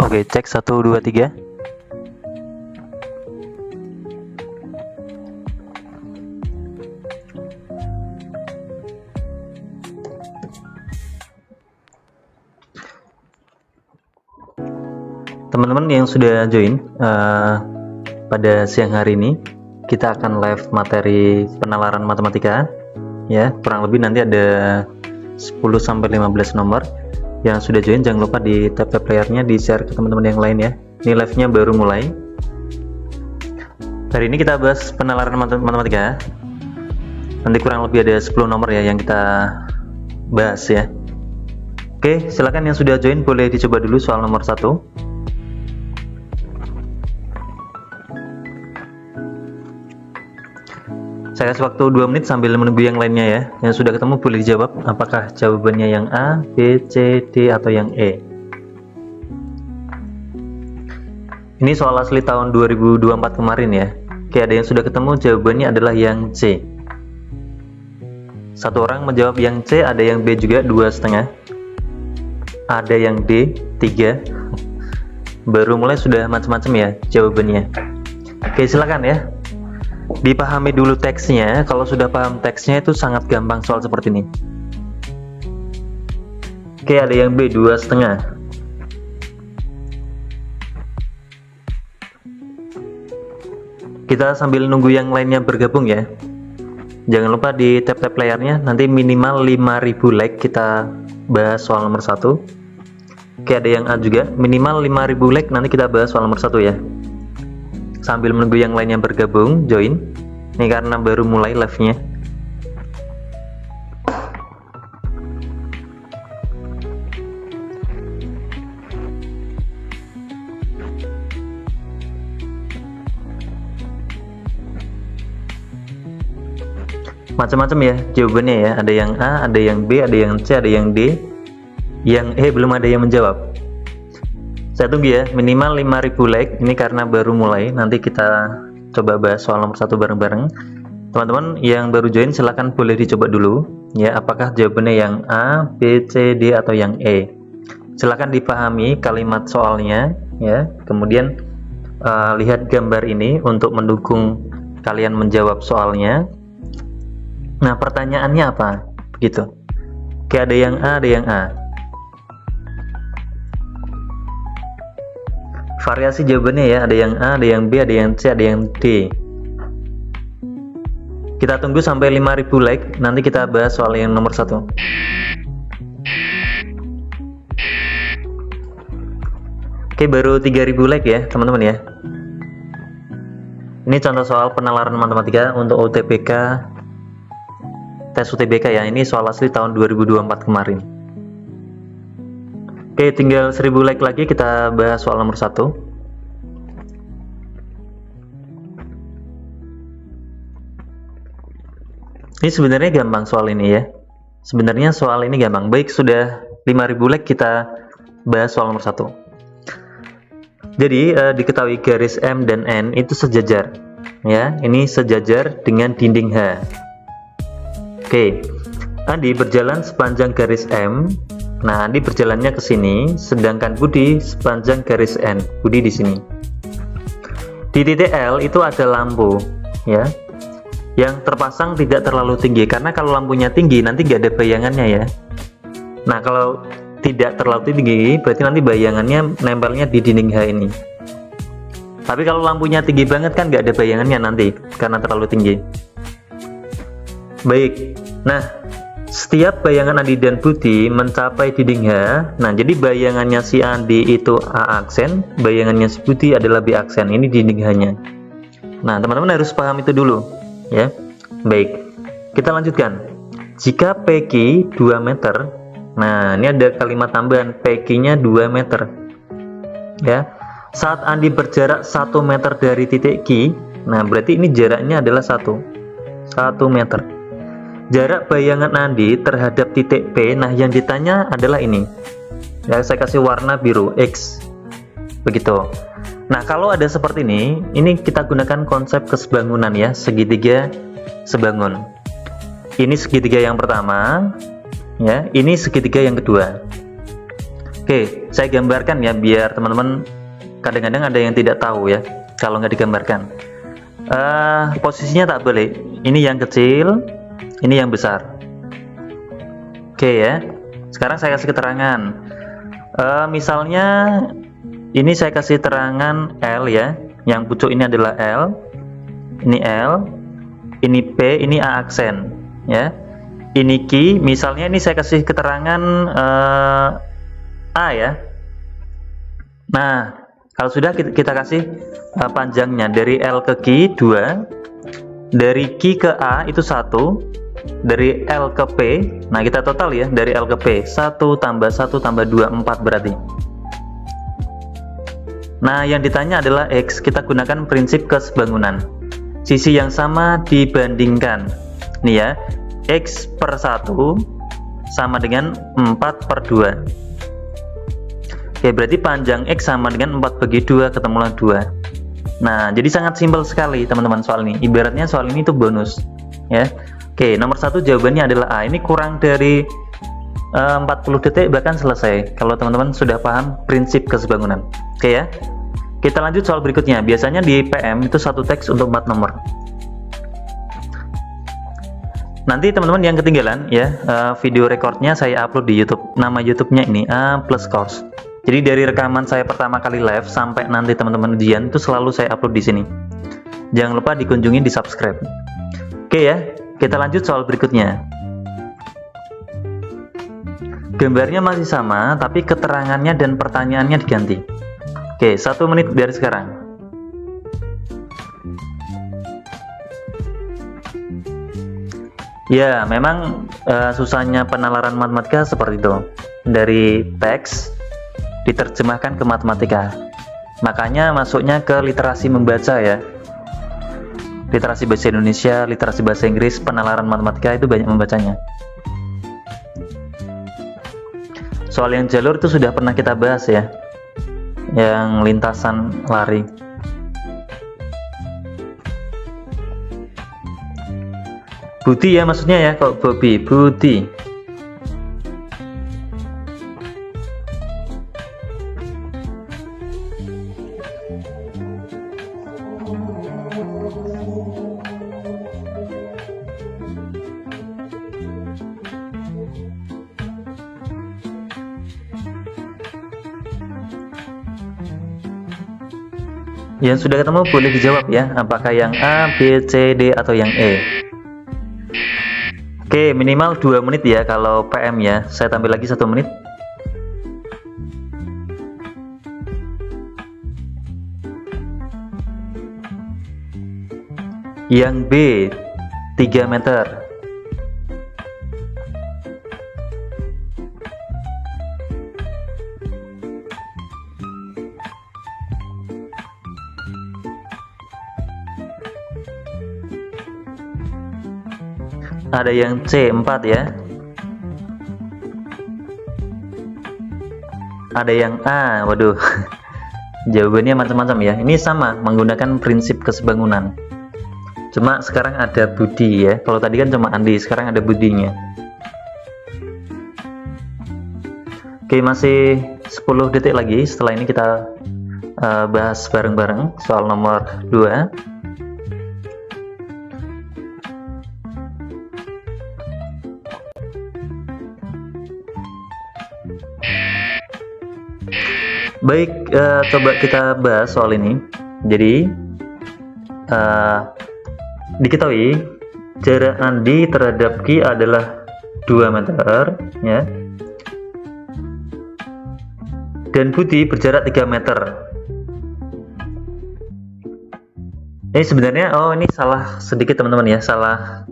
Oke, cek 1 2 3. Teman-teman yang sudah join pada siang hari ini, kita akan live materi penalaran matematika ya, kurang lebih nanti ada 10-15 nomor. Yang sudah join jangan lupa di tap playernya, di share ke teman-teman yang lain ya. Ini live-nya baru mulai. Hari ini kita bahas penalaran matematika. Nanti kurang lebih ada 10 nomor ya yang kita bahas ya. Oke, silakan yang sudah join boleh dicoba dulu soal nomor 1. Saya kasih waktu 2 menit sambil menunggu yang lainnya ya. Yang sudah ketemu boleh dijawab apakah jawabannya yang A, B, C, D, atau yang E. Ini soal asli tahun 2024 kemarin ya. Oke, ada yang sudah ketemu, jawabannya adalah yang C. Satu orang menjawab yang C, ada yang B juga 2,5. Ada yang D 3. Baru mulai sudah macam-macam ya jawabannya. Oke, silakan ya. Dipahami dulu teksnya. Kalau sudah paham teksnya itu sangat gampang soal seperti ini. Oke, ada yang B 2,5. Kita sambil nunggu yang lainnya bergabung ya. Jangan lupa di tap layarnya, nanti minimal 5.000 like kita bahas soal nomor 1. Oke, ada yang A juga, minimal 5.000 like nanti kita bahas soal nomor 1 ya. Sambil menunggu yang lainnya bergabung, join. Ini karena baru mulai live-nya. Macam-macam ya jawabannya ya. Ada yang A, ada yang B, ada yang C, ada yang D. Yang E belum ada yang menjawab. Saya tunggu ya, minimal 5.000 like. Ini karena baru mulai. Nanti kita coba bahas soal nomor 1 bareng-bareng. Teman-teman yang baru join silahkan boleh dicoba dulu ya, apakah jawabannya yang A, B, C, D, atau yang E. Silahkan dipahami kalimat soalnya ya. Kemudian lihat gambar ini untuk mendukung kalian menjawab soalnya. Nah, pertanyaannya apa? Begitu. Oke, ada yang A, ada yang A. Variasi jawabannya ya, ada yang A, ada yang B, ada yang C, ada yang D. Kita tunggu sampai 5.000 like, nanti kita bahas soal yang nomor 1. Oke, baru 3.000 like ya teman-teman ya. Ini contoh soal penalaran matematika untuk UTBK, tes UTBK ya. Ini soal asli tahun 2024 kemarin. Oke, tinggal 1.000 like lagi kita bahas soal nomor 1. Ini sebenarnya gampang soal ini ya. Sebenarnya soal ini gampang. Baik, sudah 5.000 like kita bahas soal nomor 1. Jadi diketahui garis M dan N itu sejajar ya. Ini sejajar dengan dinding H. Oke. Andi berjalan sepanjang garis M. Nah, Andi berjalannya ke sini, sedangkan Budi sepanjang garis N. Budi di sini. Di titik L itu ada lampu, ya, yang terpasang tidak terlalu tinggi. Karena kalau lampunya tinggi, nanti nggak ada bayangannya ya. Nah, kalau tidak terlalu tinggi, berarti nanti bayangannya nempelnya di dinding H ini. Tapi kalau lampunya tinggi banget kan nggak ada bayangannya nanti, karena terlalu tinggi. Baik, nah. Setiap bayangan Andi dan Budi mencapai dinding H. Nah, jadi bayangannya si Andi itu A aksen, bayangannya si Budi adalah B aksen. Ini dinding H-nya. Nah, teman-teman harus paham itu dulu, ya. Baik, kita lanjutkan. Jika PQ 2 meter, nah ini ada kalimat tambahan, PQ-nya 2 meter, ya. Saat Andi berjarak 1 meter dari titik Q, nah berarti ini jaraknya adalah 1 meter. Jarak bayangan Andi terhadap titik P, nah yang ditanya adalah ini ya, saya kasih warna biru, X, begitu. Nah, kalau ada seperti ini kita gunakan konsep kesebangunan ya, segitiga sebangun. Ini segitiga yang pertama ya, ini segitiga yang kedua. Oke, saya gambarkan ya biar teman-teman, kadang-kadang ada yang tidak tahu ya kalau nggak digambarkan. Posisinya tak boleh, ini yang kecil, ini yang besar. Oke ya, sekarang saya kasih keterangan. Misalnya ini saya kasih terangan L ya, yang pucuk ini adalah L, ini L, ini P, ini A aksen ya, ini Q. Misalnya ini saya kasih keterangan A ya. Nah, kalau sudah kita kasih panjangnya dari L ke Q 2, dari Q ke A itu 1, dari L ke P, nah kita total ya, dari L ke P 1 tambah 1 tambah 2, 4 berarti. Nah, yang ditanya adalah X, kita gunakan prinsip kesebangunan. Sisi yang sama dibandingkan. Nih ya, X per 1 sama dengan 4 per 2. Oke, berarti panjang X sama dengan 4 bagi 2, ketemulah 2. Nah, jadi sangat simpel sekali teman-teman soal ini. Ibaratnya soal ini tuh bonus ya. Oke, nomor 1 jawabannya adalah A. Ini kurang dari 40 detik bahkan selesai kalau teman-teman sudah paham prinsip kesebangunan. Oke ya. Kita lanjut soal berikutnya. Biasanya di PM itu satu teks untuk 4 nomor. Nanti teman-teman yang ketinggalan ya, video recordnya saya upload di YouTube. Nama YouTube-nya ini A+ Course. Jadi dari rekaman saya pertama kali live sampai nanti teman-teman ujian itu selalu saya upload di sini. Jangan lupa dikunjungi, di subscribe. Oke ya, kita lanjut soal berikutnya. Gambarnya masih sama, tapi keterangannya dan pertanyaannya diganti. Oke, 1 menit dari sekarang. Ya, memang susahnya penalaran matematika seperti itu. Dari teks diterjemahkan ke matematika. Makanya masuknya ke literasi membaca ya. Literasi bahasa Indonesia, literasi bahasa Inggris, penalaran matematika itu banyak membacanya. Soal yang jalur itu sudah pernah kita bahas ya. Yang lintasan lari. Budi ya maksudnya ya, kok Bobby, Budi. Yang sudah ketemu boleh dijawab ya, apakah yang A, B, C, D, atau yang E. Oke, minimal 2 menit ya kalau PM ya. Saya tambah lagi 1 menit. Yang B, 3 meter. Ada yang C 4 ya. Ada yang A, waduh. Jawabannya macam-macam ya. Ini sama, menggunakan prinsip kesebangunan. Cuma sekarang ada Budi ya. Kalau tadi kan cuma Andi, sekarang ada Budinya. Oke, masih 10 detik lagi. Setelah ini kita bahas bareng-bareng soal nomor 2. Baik, coba kita bahas soal ini. Jadi diketahui jarak Andi terhadap Q adalah 2 meter ya. Dan Budi berjarak 3 meter. Ini sebenarnya ini salah sedikit teman-teman ya, salah.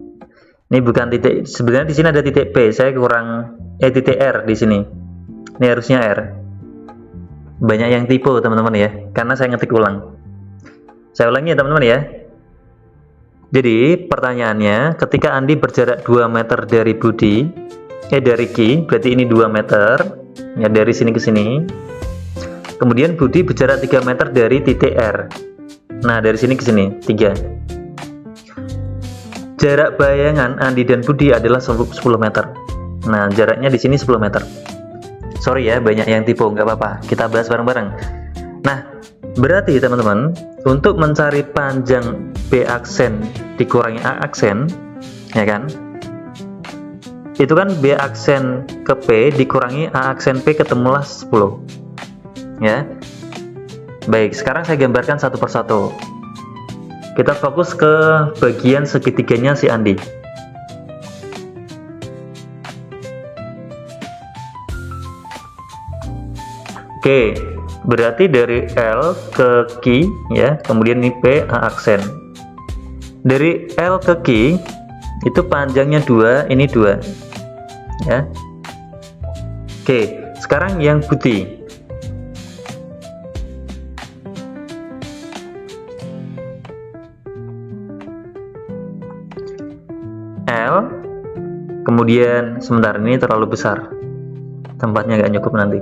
Ini bukan titik, sebenarnya di sini ada titik P, saya kurang titik R di sini. Ini harusnya R. Banyak yang tipe teman-teman ya, karena saya ngetik ulang. Saya ulangi ya teman-teman ya. Jadi pertanyaannya, ketika Andi berjarak 2 meter dari Budi, dari Q, berarti ini 2 meter ya, dari sini ke sini. Kemudian Budi berjarak 3 meter dari titik R. Nah, dari sini ke sini 3. Jarak bayangan Andi dan Budi adalah 10 meter. Nah, jaraknya di sini 10 meter. Sorry ya, banyak yang tipu, nggak apa-apa. Kita bahas bareng-bareng. Nah, berarti teman-teman, untuk mencari panjang B aksen dikurangi A aksen, ya kan? Itu kan B aksen ke P dikurangi A aksen P ketemulah 10. Ya. Baik, sekarang saya gambarkan satu persatu. Kita fokus ke bagian segitiganya si Andi. Oke, berarti dari L ke Q ya, kemudian ini P A aksen. Dari L ke Q itu panjangnya 2, ini 2. Ya. Oke, sekarang yang putih. L, kemudian sebentar, ini terlalu besar. Tempatnya nggak cukup nanti.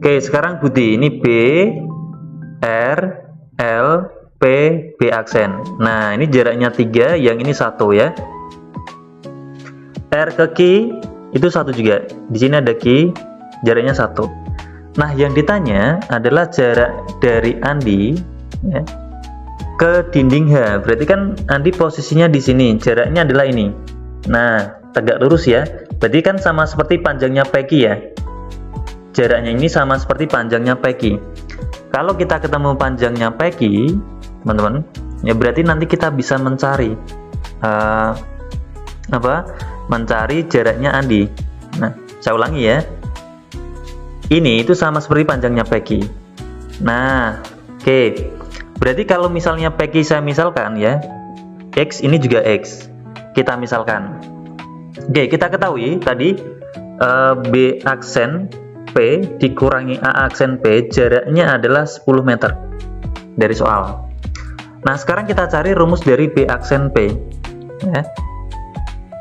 Oke, sekarang putih. Ini B, R, L, P, B aksen. Nah, ini jaraknya 3, yang ini 1 ya. R ke Q itu 1 juga. Di sini ada Q, jaraknya 1. Nah, yang ditanya adalah jarak dari Andi ya, ke dinding H. Berarti kan Andi posisinya di sini, jaraknya adalah ini. Nah, tegak lurus ya. Berarti kan sama seperti panjangnya PQ ya. Jaraknya ini sama seperti panjangnya PQ. Kalau kita ketemu panjangnya PQ, teman-teman, ya berarti nanti kita bisa mencari mencari jaraknya Andi. Nah, saya ulangi ya. Ini itu sama seperti panjangnya PQ. Nah, oke. Berarti kalau misalnya PQ saya misalkan ya, X ini juga X. Kita misalkan. Oke, kita ketahui tadi B aksen P dikurangi A aksen P jaraknya adalah 10 meter dari soal. Nah, sekarang kita cari rumus dari B aksen P ya.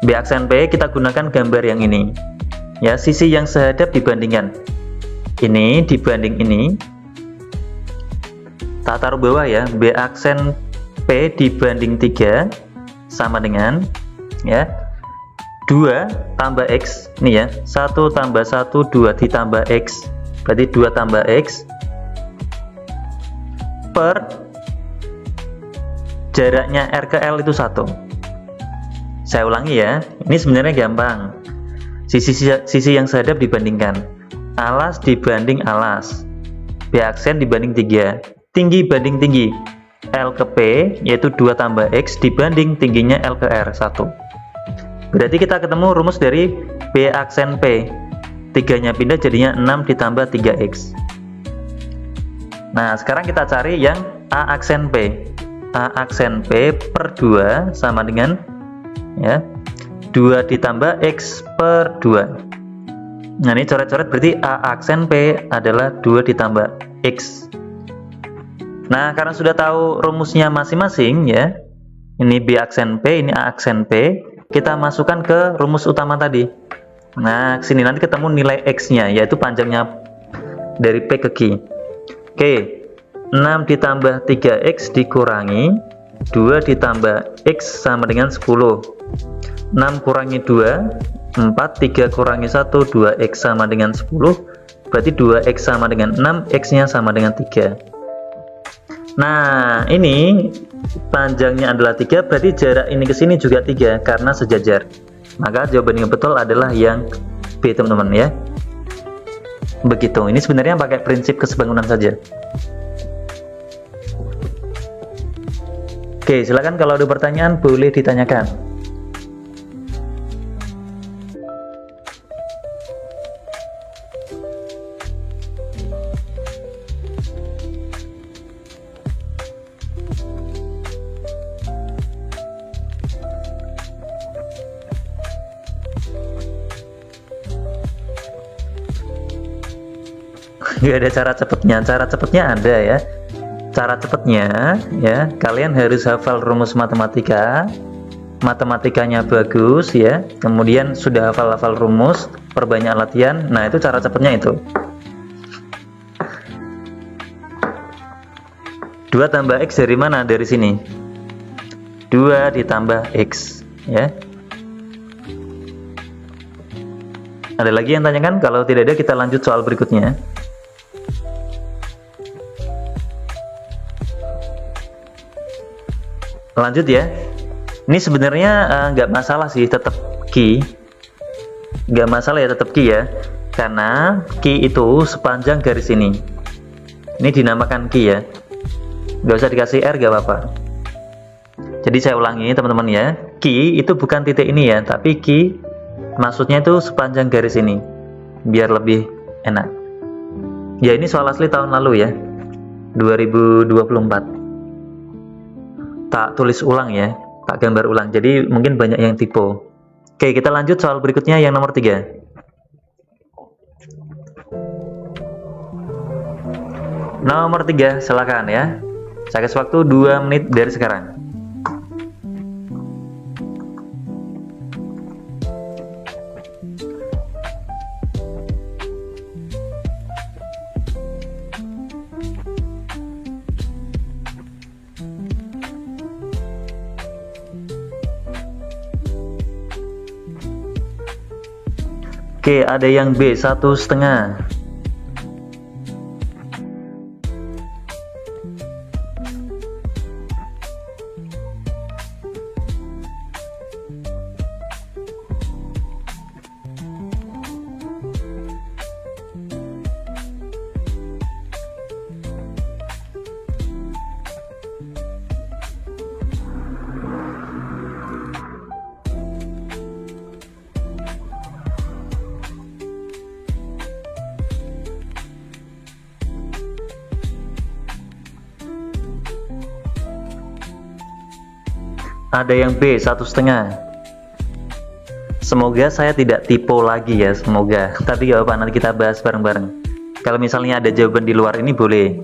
B aksen P kita gunakan gambar yang ini ya, sisi yang sehadap dibandingkan ini dibanding ini, tak taruh bawah ya, B aksen P dibanding 3 sama dengan ya 2 tambah X, ini ya, 1 tambah 1, 2 ditambah X, berarti 2 tambah X per jaraknya R ke L itu 1. Saya ulangi ya, ini sebenarnya gampang. Sisi yang sehadap dibandingkan, alas dibanding alas, B aksen dibanding 3, tinggi banding tinggi, L ke P yaitu 2 tambah X dibanding tingginya L ke R 1. Berarti kita ketemu rumus dari B aksen P. 3-nya pindah jadinya 6 ditambah 3X. Nah, sekarang kita cari yang A aksen P. A aksen P per 2 sama dengan ya 2 ditambah X per 2. Nah, ini coret-coret berarti A aksen P adalah 2 ditambah X. Nah, karena sudah tahu rumusnya masing-masing ya, ini B aksen P, ini A aksen P, kita masukkan ke rumus utama tadi. Nah, sini nanti ketemu nilai X-nya, yaitu panjangnya dari P ke Q. Oke, 6 ditambah 3X dikurangi 2 ditambah X sama dengan 10. 6 kurangi 2, 4, 3 kurangi 1, 2X sama dengan 10. Berarti 2X sama dengan 6, X-nya sama dengan 3. Nah, ini panjangnya adalah 3, berarti jarak ini ke sini juga 3 karena sejajar. Maka jawaban yang betul adalah yang B, teman-teman ya. Begitu. Ini sebenarnya pakai prinsip kesebangunan saja. Oke, silakan kalau ada pertanyaan boleh ditanyakan. Nggak ada cara cepatnya. Cara cepatnya ada ya. Cara cepatnya ya, kalian harus hafal rumus matematika, matematikanya bagus ya, kemudian sudah hafal rumus, perbanyak latihan. Nah, itu cara cepatnya itu. 2 tambah X dari mana? Dari sini. 2 ditambah X, ya. Ada lagi yang tanyakan? Kalau tidak ada, kita lanjut soal berikutnya. Lanjut ya. Ini sebenarnya nggak masalah sih, tetap Q. Nggak masalah ya, tetap Q ya. Karena Q itu sepanjang garis ini. Ini dinamakan Q ya. Nggak usah dikasih R, nggak apa-apa. Jadi saya ulangi teman-teman ya. Q itu bukan titik ini ya, tapi Q maksudnya itu sepanjang garis ini. Biar lebih enak. Ya ini soal asli tahun lalu ya. 2024. Tak tulis ulang ya, tak gambar ulang, jadi mungkin banyak yang typo. Oke, kita lanjut soal berikutnya yang nomor 3. Nomor 3, silakan ya. Saya kasih waktu 2 menit dari sekarang. Oke, ada yang B 1,5. Ada yang B 1,5. Semoga saya tidak typo lagi ya, semoga. Tapi gak apa, nanti kita bahas bareng-bareng. Kalau misalnya ada jawaban di luar ini boleh.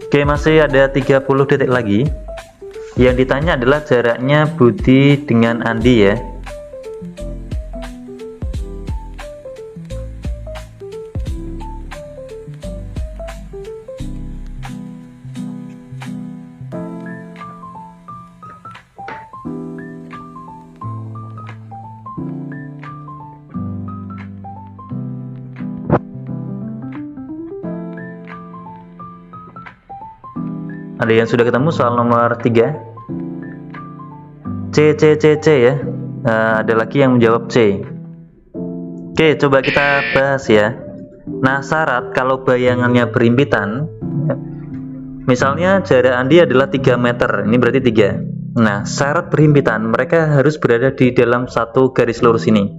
Oke, masih ada 30 detik lagi. Yang ditanya adalah jaraknya Budi dengan Andi ya. Ada yang sudah ketemu soal nomor 3? C ya. Ada lagi yang menjawab C. Oke, coba kita bahas ya. Nah, syarat kalau bayangannya berimpitan, misalnya jarak Andi adalah 3 meter, ini berarti 3. Nah, syarat berimpitan mereka harus berada di dalam satu garis lurus ini,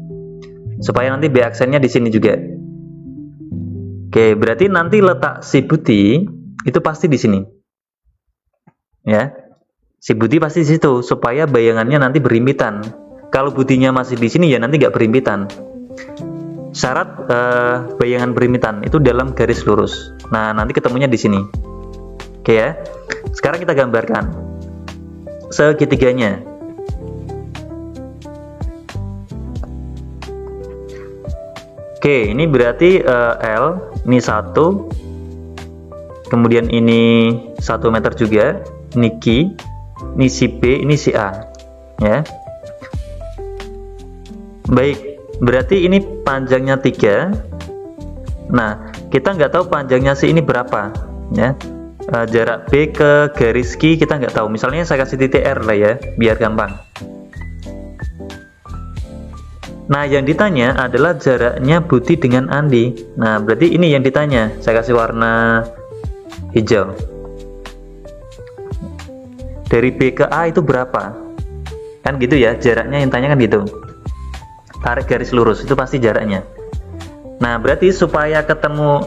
supaya nanti B aksennya di sini juga. Oke, berarti nanti letak si Budi itu pasti di sini. Ya, si Budi pasti di situ supaya bayangannya nanti berimpitan. Kalau Budinya masih di sini ya nanti nggak berimpitan. Syarat bayangan berimpitan itu dalam garis lurus. Nah, nanti ketemunya di sini. Oke ya. Sekarang kita gambarkan segitiganya. Oke, ini berarti L, ini 1, kemudian ini 1 meter juga. Ini Q, ini si B, ini si A ya. Baik, berarti ini panjangnya 3. Nah, kita nggak tahu panjangnya si ini berapa ya. Jarak B ke garis Q kita nggak tahu. Misalnya saya kasih titik R lah ya, biar gampang. Nah, yang ditanya adalah jaraknya Budi dengan Andi. Nah, berarti ini yang ditanya. Saya kasih warna hijau. Dari B ke A itu berapa? Kan gitu ya, jaraknya yang tanya kan gitu. Tarik garis lurus, itu pasti jaraknya. Nah, berarti supaya ketemu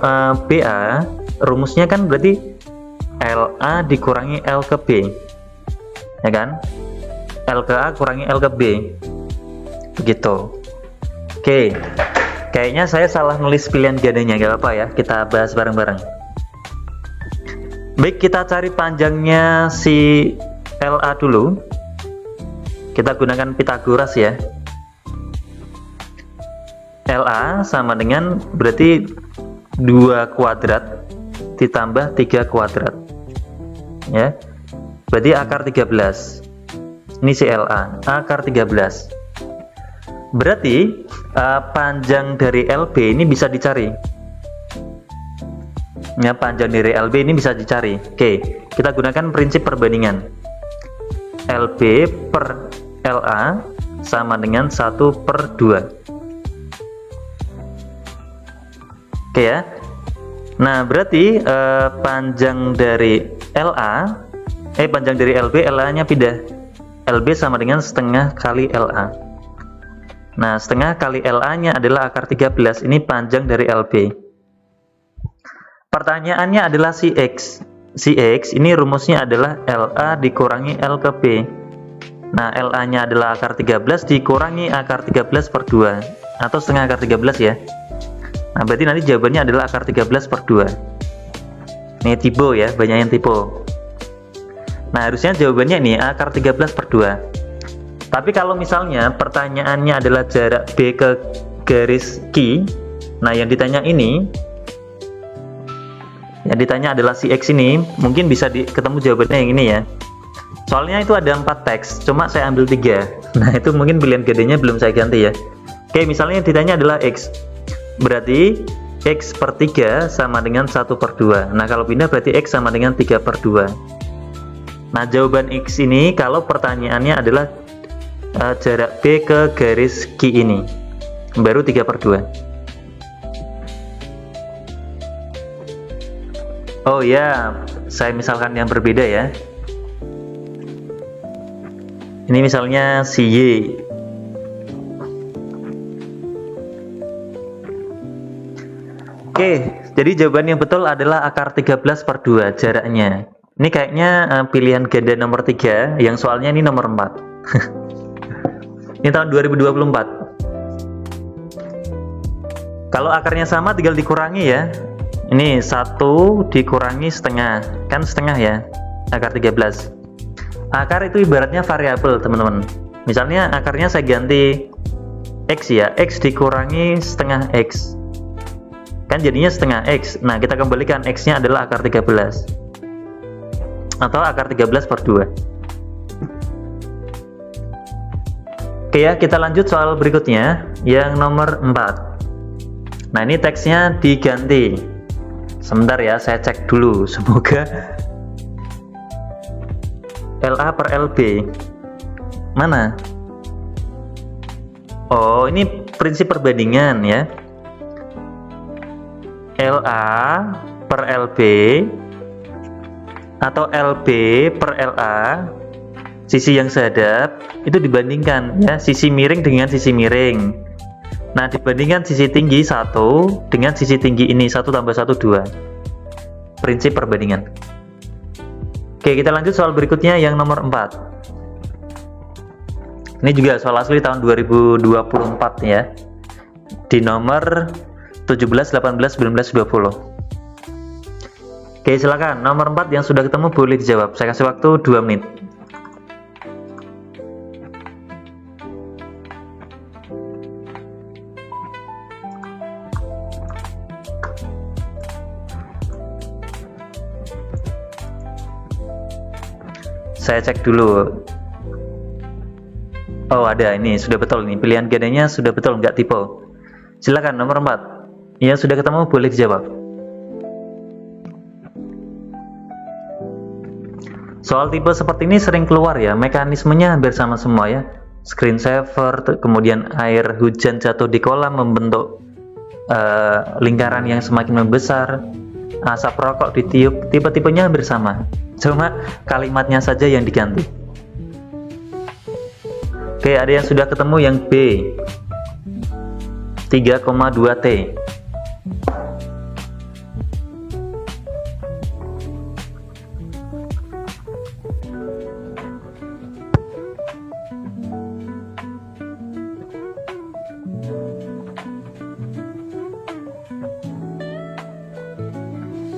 BA, rumusnya kan berarti LA dikurangi L ke B. Ya kan? L ke A kurangi L ke B. Begitu. Oke. Kayaknya saya salah nulis pilihan gandanya, gak apa-apa ya. Kita bahas bareng-bareng. Baik, kita cari panjangnya si LA dulu. Kita gunakan Pythagoras ya. LA sama dengan berarti 2 kuadrat ditambah 3 kuadrat ya, berarti akar 13. Ini si LA, akar 13. Berarti panjang dari LB ini bisa dicari ya, panjang dari LB ini bisa dicari. Oke, kita gunakan prinsip perbandingan. LB per LA sama dengan 1/2. Oke ya. Nah, berarti panjang dari panjang dari LB, LA-nya pindah. LB sama dengan setengah kali LA. Nah, setengah kali LA-nya adalah akar 13. Ini panjang dari LB. Pertanyaannya adalah si X. Si X ini rumusnya adalah LA dikurangi L ke B. Nah, LA-nya adalah akar 13 dikurangi akar 13/2 atau setengah akar 13 ya. Nah, berarti nanti jawabannya adalah akar 13/2. Ini tipe ya, banyak yang tipe. Nah, harusnya jawabannya ini akar 13/2. Tapi kalau misalnya pertanyaannya adalah jarak B ke garis Q, nah yang ditanya adalah si X ini, mungkin bisa ketemu jawabannya yang ini ya. Soalnya itu ada 4 teks, cuma saya ambil 3. Nah, itu mungkin pilihan gadenya belum saya ganti ya. Oke, misalnya yang ditanya adalah X. Berarti X per 3 sama dengan 1/2. Nah, kalau pindah berarti X sama dengan 3/2. Nah, jawaban X ini kalau pertanyaannya adalah jarak B ke garis Q ini, baru 3/2. Oh ya, saya misalkan yang berbeda ya. Ini misalnya si Y. Oke, jadi jawaban yang betul adalah akar 13/2 jaraknya. Ini kayaknya pilihan ganda nomor 3, yang soalnya ini nomor 4. Ini tahun 2024. Kalau akarnya sama tinggal dikurangi ya. Ini 1 dikurangi setengah, kan setengah ya, akar 13. Akar itu ibaratnya variabel teman-teman. Misalnya akarnya saya ganti X ya, X dikurangi setengah X, kan jadinya setengah X. Nah, kita kembalikan X nya adalah akar 13 atau akar 13/2. Oke ya, kita lanjut soal berikutnya yang nomor 4. Nah, ini teksnya diganti. Sebentar ya, saya cek dulu, semoga LA per LB mana? Oh, ini prinsip perbandingan ya. LA per LB atau LB per LA, sisi yang sehadap itu dibandingkan ya, sisi miring dengan sisi miring. Nah, dibandingkan sisi tinggi 1 dengan sisi tinggi ini, 1 tambah 1 2. Prinsip perbandingan. Oke, kita lanjut soal berikutnya yang nomor 4. Ini juga soal asli tahun 2024 ya, di nomor 17, 18, 19, 20. Oke, silakan nomor 4 yang sudah ketemu boleh dijawab. Saya kasih waktu 2 menit. Saya cek dulu. Oh, ada, ini sudah betul nih, pilihan gandanya sudah betul, nggak tipe. Silakan nomor 4 yang sudah ketemu boleh dijawab. Soal tipe seperti ini sering keluar ya, mekanismenya hampir sama semua ya. Screensaver, kemudian air hujan jatuh di kolam membentuk lingkaran yang semakin membesar, asap rokok ditiup, tipe-tipenya hampir sama, cuma kalimatnya saja yang diganti. Oke, ada yang sudah ketemu yang B, 3,2 T.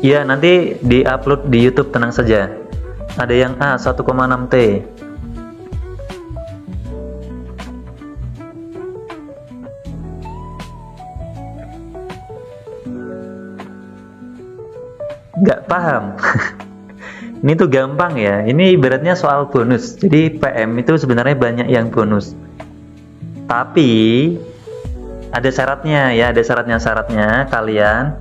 Ya, nanti di-upload di YouTube, tenang saja. Ada yang A, 1,6 T. nggak paham. Ini tuh gampang ya, ini ibaratnya soal bonus. Jadi PM itu sebenarnya banyak yang bonus, tapi ada syaratnya ya, ada syaratnya kalian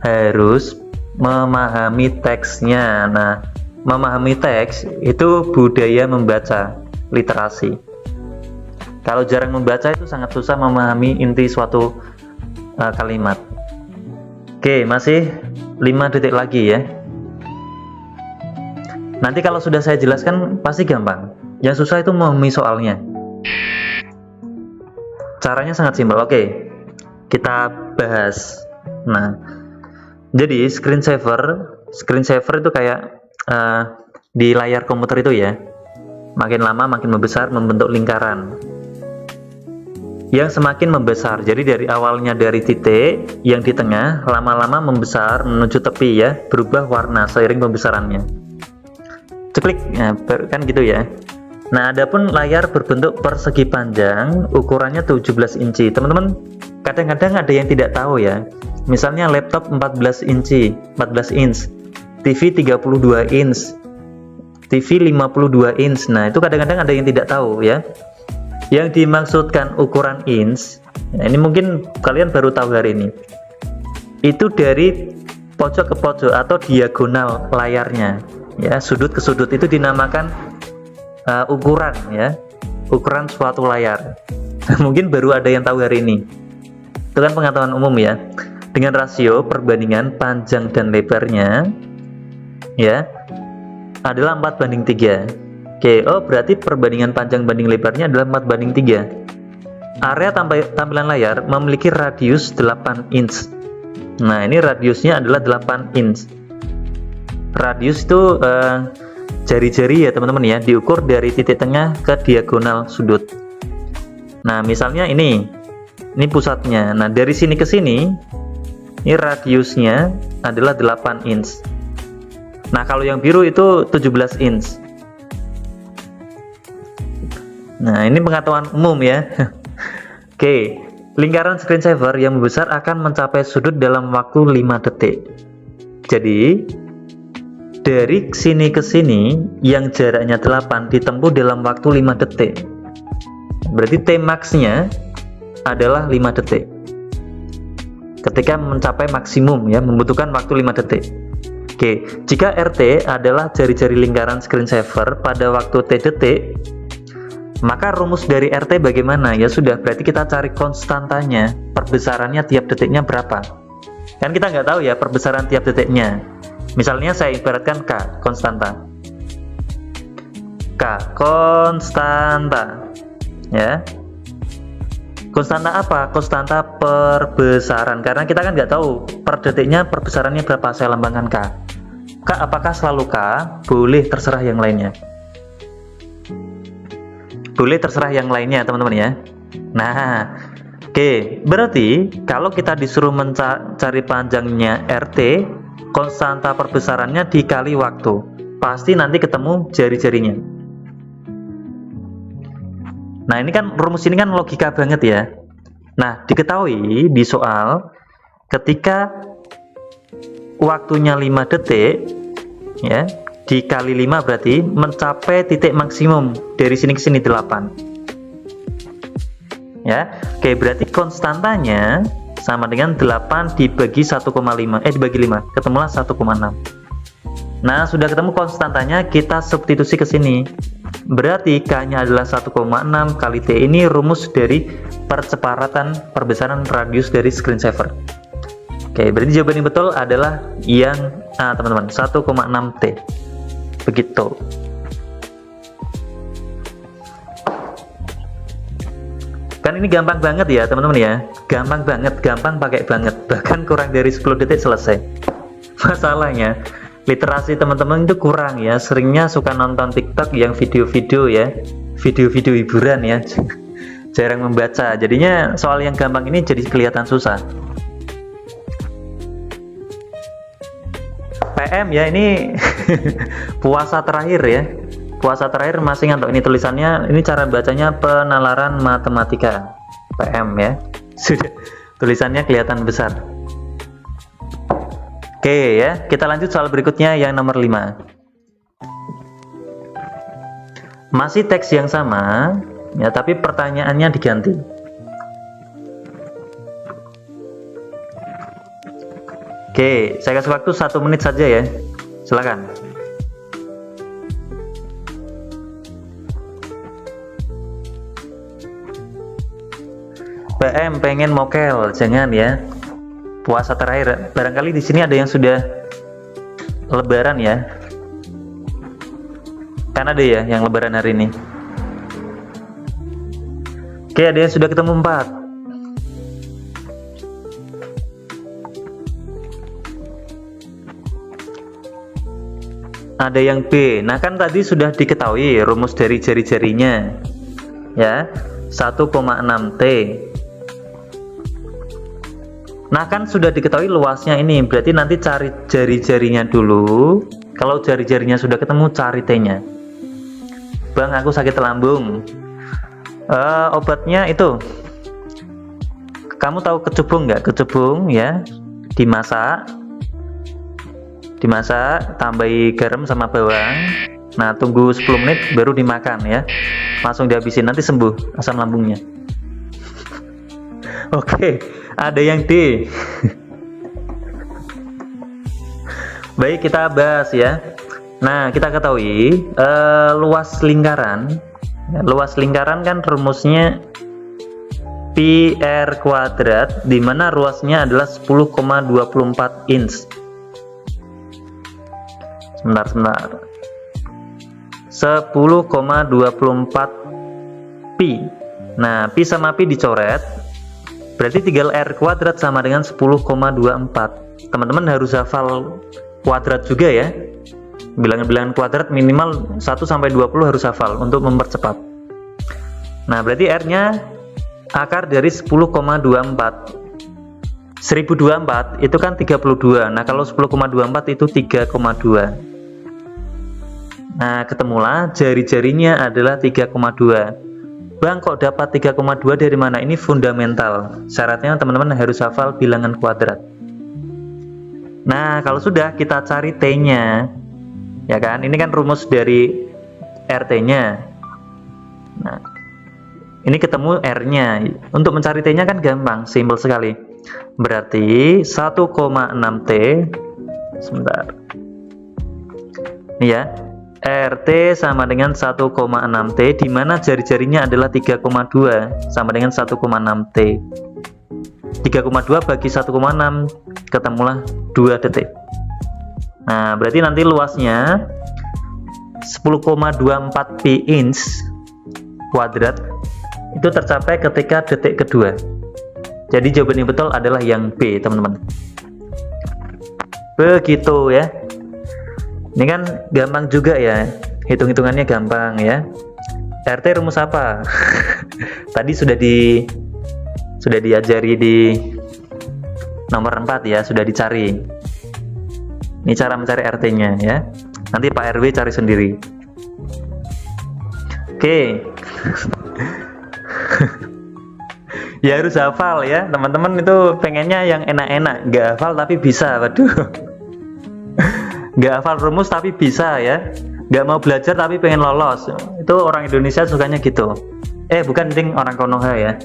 harus memahami teksnya. Nah, memahami teks itu budaya membaca, literasi. Kalau jarang membaca itu sangat susah memahami inti suatu kalimat. Oke, masih 5 detik lagi ya. Nanti kalau sudah saya jelaskan pasti gampang. Yang susah itu memahami soalnya. Caranya sangat simpel. Oke, kita bahas. Nah, jadi screensaver itu kayak di layar komputer itu ya. Makin lama makin membesar, membentuk lingkaran yang semakin membesar. Jadi dari awalnya dari titik yang di tengah, lama-lama membesar menuju tepi ya, berubah warna seiring pembesarannya. Ceklik, nah, kan gitu ya. Nah, adapun layar berbentuk persegi panjang, ukurannya 17 inci. Teman-teman, kadang-kadang ada yang tidak tahu ya. Misalnya laptop 14 inch, TV 32 inch, TV 52 inch. Nah, itu kadang-kadang ada yang tidak tahu ya. Yang dimaksudkan ukuran inch, nah ini mungkin kalian baru tahu hari ini. Itu dari pojok ke pojok atau diagonal layarnya. Ya, sudut ke sudut itu dinamakan ukuran ya, ukuran suatu layar. Mungkin baru ada yang tahu hari ini. Itu kan pengetahuan umum ya. Dengan rasio perbandingan panjang dan lebarnya ya adalah 4:3. Oke, oh berarti perbandingan panjang banding lebarnya adalah 4:3. Area tampilan layar memiliki radius 8 inch. Nah, ini radiusnya adalah 8 inch. Radius itu jari-jari ya teman-teman ya, diukur dari titik tengah ke diagonal sudut. Nah, misalnya ini pusatnya. Nah, dari sini ke sini ini radiusnya adalah 8 inch. Nah, kalau yang biru itu 17 inch. Nah, ini pengetahuan umum ya. Oke, lingkaran screensaver yang membesar akan mencapai sudut dalam waktu 5 detik. Jadi dari sini ke sini yang jaraknya 8 ditempuh dalam waktu 5 detik. Berarti Tmax-nya adalah 5 detik. Ketika mencapai maksimum ya, membutuhkan waktu 5 detik. Oke, jika RT adalah jari-jari lingkaran screensaver pada waktu T detik, maka rumus dari RT bagaimana? Ya sudah, berarti kita cari konstantanya, perbesarannya tiap detiknya berapa. Kan kita nggak tahu ya perbesaran tiap detiknya. Misalnya saya ibaratkan K, konstanta. K, konstanta. Ya. Konstanta apa? Konstanta perbesaran. Karena kita kan nggak tahu per detiknya perbesarannya berapa, saya lambangkan K. K apakah selalu K? Boleh, terserah yang lainnya. Boleh terserah yang lainnya teman-teman ya. Nah, oke, berarti kalau kita disuruh mencari panjangnya RT, konstanta perbesarannya dikali waktu, pasti nanti ketemu jari-jarinya. Nah, ini kan rumus ini kan logika banget ya. Nah, diketahui di soal ketika waktunya 5 detik ya, dikali 5 berarti mencapai titik maksimum dari sini ke sini 8 ya. Oke, berarti konstantanya sama dengan 8 dibagi 1,5 dibagi 5, ketemulah 1,6. Nah, sudah ketemu konstantanya, kita substitusi ke sini. Berarti K-nya adalah 1,6 kali T. Ini rumus dari percepatan perbesaran radius dari screensaver. Oke, berarti jawaban yang betul adalah yang A, teman-teman, 1,6 T. Begitu. Kan ini gampang banget ya teman-teman ya, gampang banget, gampang pakai banget, bahkan kurang dari 10 detik selesai. Masalahnya literasi teman-teman itu kurang ya, seringnya suka nonton TikTok yang video-video ya, video-video hiburan ya, jarang membaca, jadinya soal yang gampang ini jadi kelihatan susah. PM ya, ini puasa terakhir ya, puasa terakhir masih ngantuk. Ini tulisannya, ini cara bacanya penalaran matematika PM ya. Sudah tulisannya kelihatan besar. Oke ya, kita lanjut soal berikutnya yang nomor 5. Masih teks yang sama, ya, tapi pertanyaannya diganti. Oke, saya kasih waktu 1 menit saja ya. Silakan. PM pengen mokel, jangan ya. Puasa terakhir, barangkali di sini ada yang sudah lebaran ya. Kan ada ya yang lebaran hari ini. Oke, ada yang sudah ketemu 4. Ada yang B. Nah, kan tadi sudah diketahui rumus dari jari-jarinya. Ya, 1,6T. Nah, kan sudah diketahui luasnya ini. Berarti nanti cari jari-jarinya dulu. Kalau jari-jarinya sudah ketemu, cari T-nya. Bang, aku sakit lambung. Obatnya itu. Kamu tahu kecubung nggak? Kecubung ya, dimasak, tambahi garam sama bawang. Nah, tunggu 10 menit baru dimakan ya. Langsung dihabisin, nanti sembuh asam lambungnya. Oke, ada yang D. Baik, kita bahas ya. Nah, kita ketahui luas lingkaran. Luas lingkaran kan rumusnya pi r kuadrat, di mana ruasnya adalah 10,24 inch. Sebentar. 10,24 pi. Nah, pi sama pi dicoret. Berarti tinggal r kuadrat sama dengan 10,24. Teman-teman harus hafal kuadrat juga ya. Bilangan-bilangan kuadrat minimal 1 sampai 20 harus hafal untuk mempercepat. Nah, berarti R-nya akar dari 10,24. 1024 itu kan 32. Nah, kalau 10,24 itu 3,2. Nah, ketemulah jari-jarinya adalah 3,2. Bang, kok dapat 3,2 dari mana? Ini fundamental. Syaratnya teman-teman harus hafal bilangan kuadrat. Nah, kalau sudah, kita cari T-nya. Ya kan, ini kan rumus dari RT-nya. Nah, ini ketemu R-nya. Untuk mencari T-nya kan gampang, simpel sekali. Berarti 1,6T. Sebentar. Ini ya, RT sama dengan 1,6T, di mana jari-jarinya adalah 3,2 sama dengan 1,6T. 3,2 bagi 1,6, ketemulah 2 detik. Nah, berarti nanti luasnya 10,24 pi inch kuadrat itu tercapai ketika detik kedua. Jadi jawaban yang betul adalah yang B, teman-teman. Begitu ya. Ini kan gampang juga ya. Hitung-hitungannya gampang ya. RT rumus apa? Tadi sudah diajari di nomor 4 ya, sudah dicari. Ini cara mencari RT-nya ya. Nanti Pak RW cari sendiri. Oke. Ya harus hafal ya. Teman-teman itu pengennya yang enak-enak, nggak hafal tapi bisa. Waduh. Nggak hafal rumus tapi bisa ya. Nggak mau belajar tapi pengen lolos. Itu orang Indonesia sukanya gitu. Bukan ding, orang Konoha ya.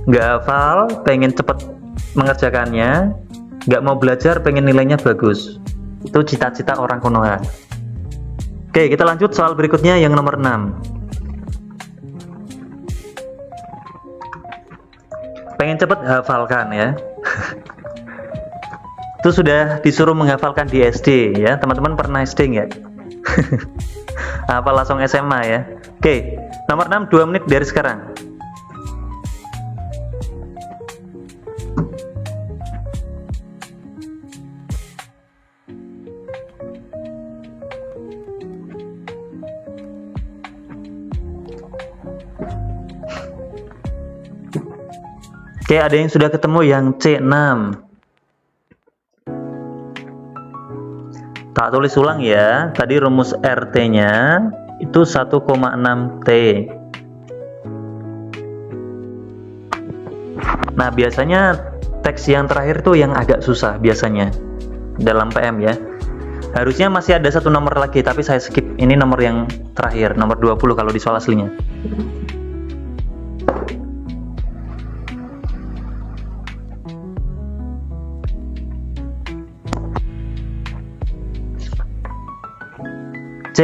Nggak hafal, pengen cepet mengerjakannya. Nggak mau belajar, pengen nilainya bagus. Itu cita-cita orang Konoha. Oke, kita lanjut soal berikutnya yang nomor 6. Pengen cepet hafalkan ya. Itu sudah disuruh menghafalkan di SD ya. Teman-teman pernah SD nggak? Apa langsung SMA ya? Oke, nomor 6, 2 menit dari sekarang. Oke, ada yang sudah ketemu yang C6. Tak tulis ulang ya. Tadi rumus RT-nya itu 1,6T. Nah, biasanya teks yang terakhir tuh yang agak susah biasanya. dalam PM ya. Harusnya masih ada satu nomor lagi, tapi saya skip. Ini nomor yang terakhir, nomor 20 kalau di soal aslinya. C.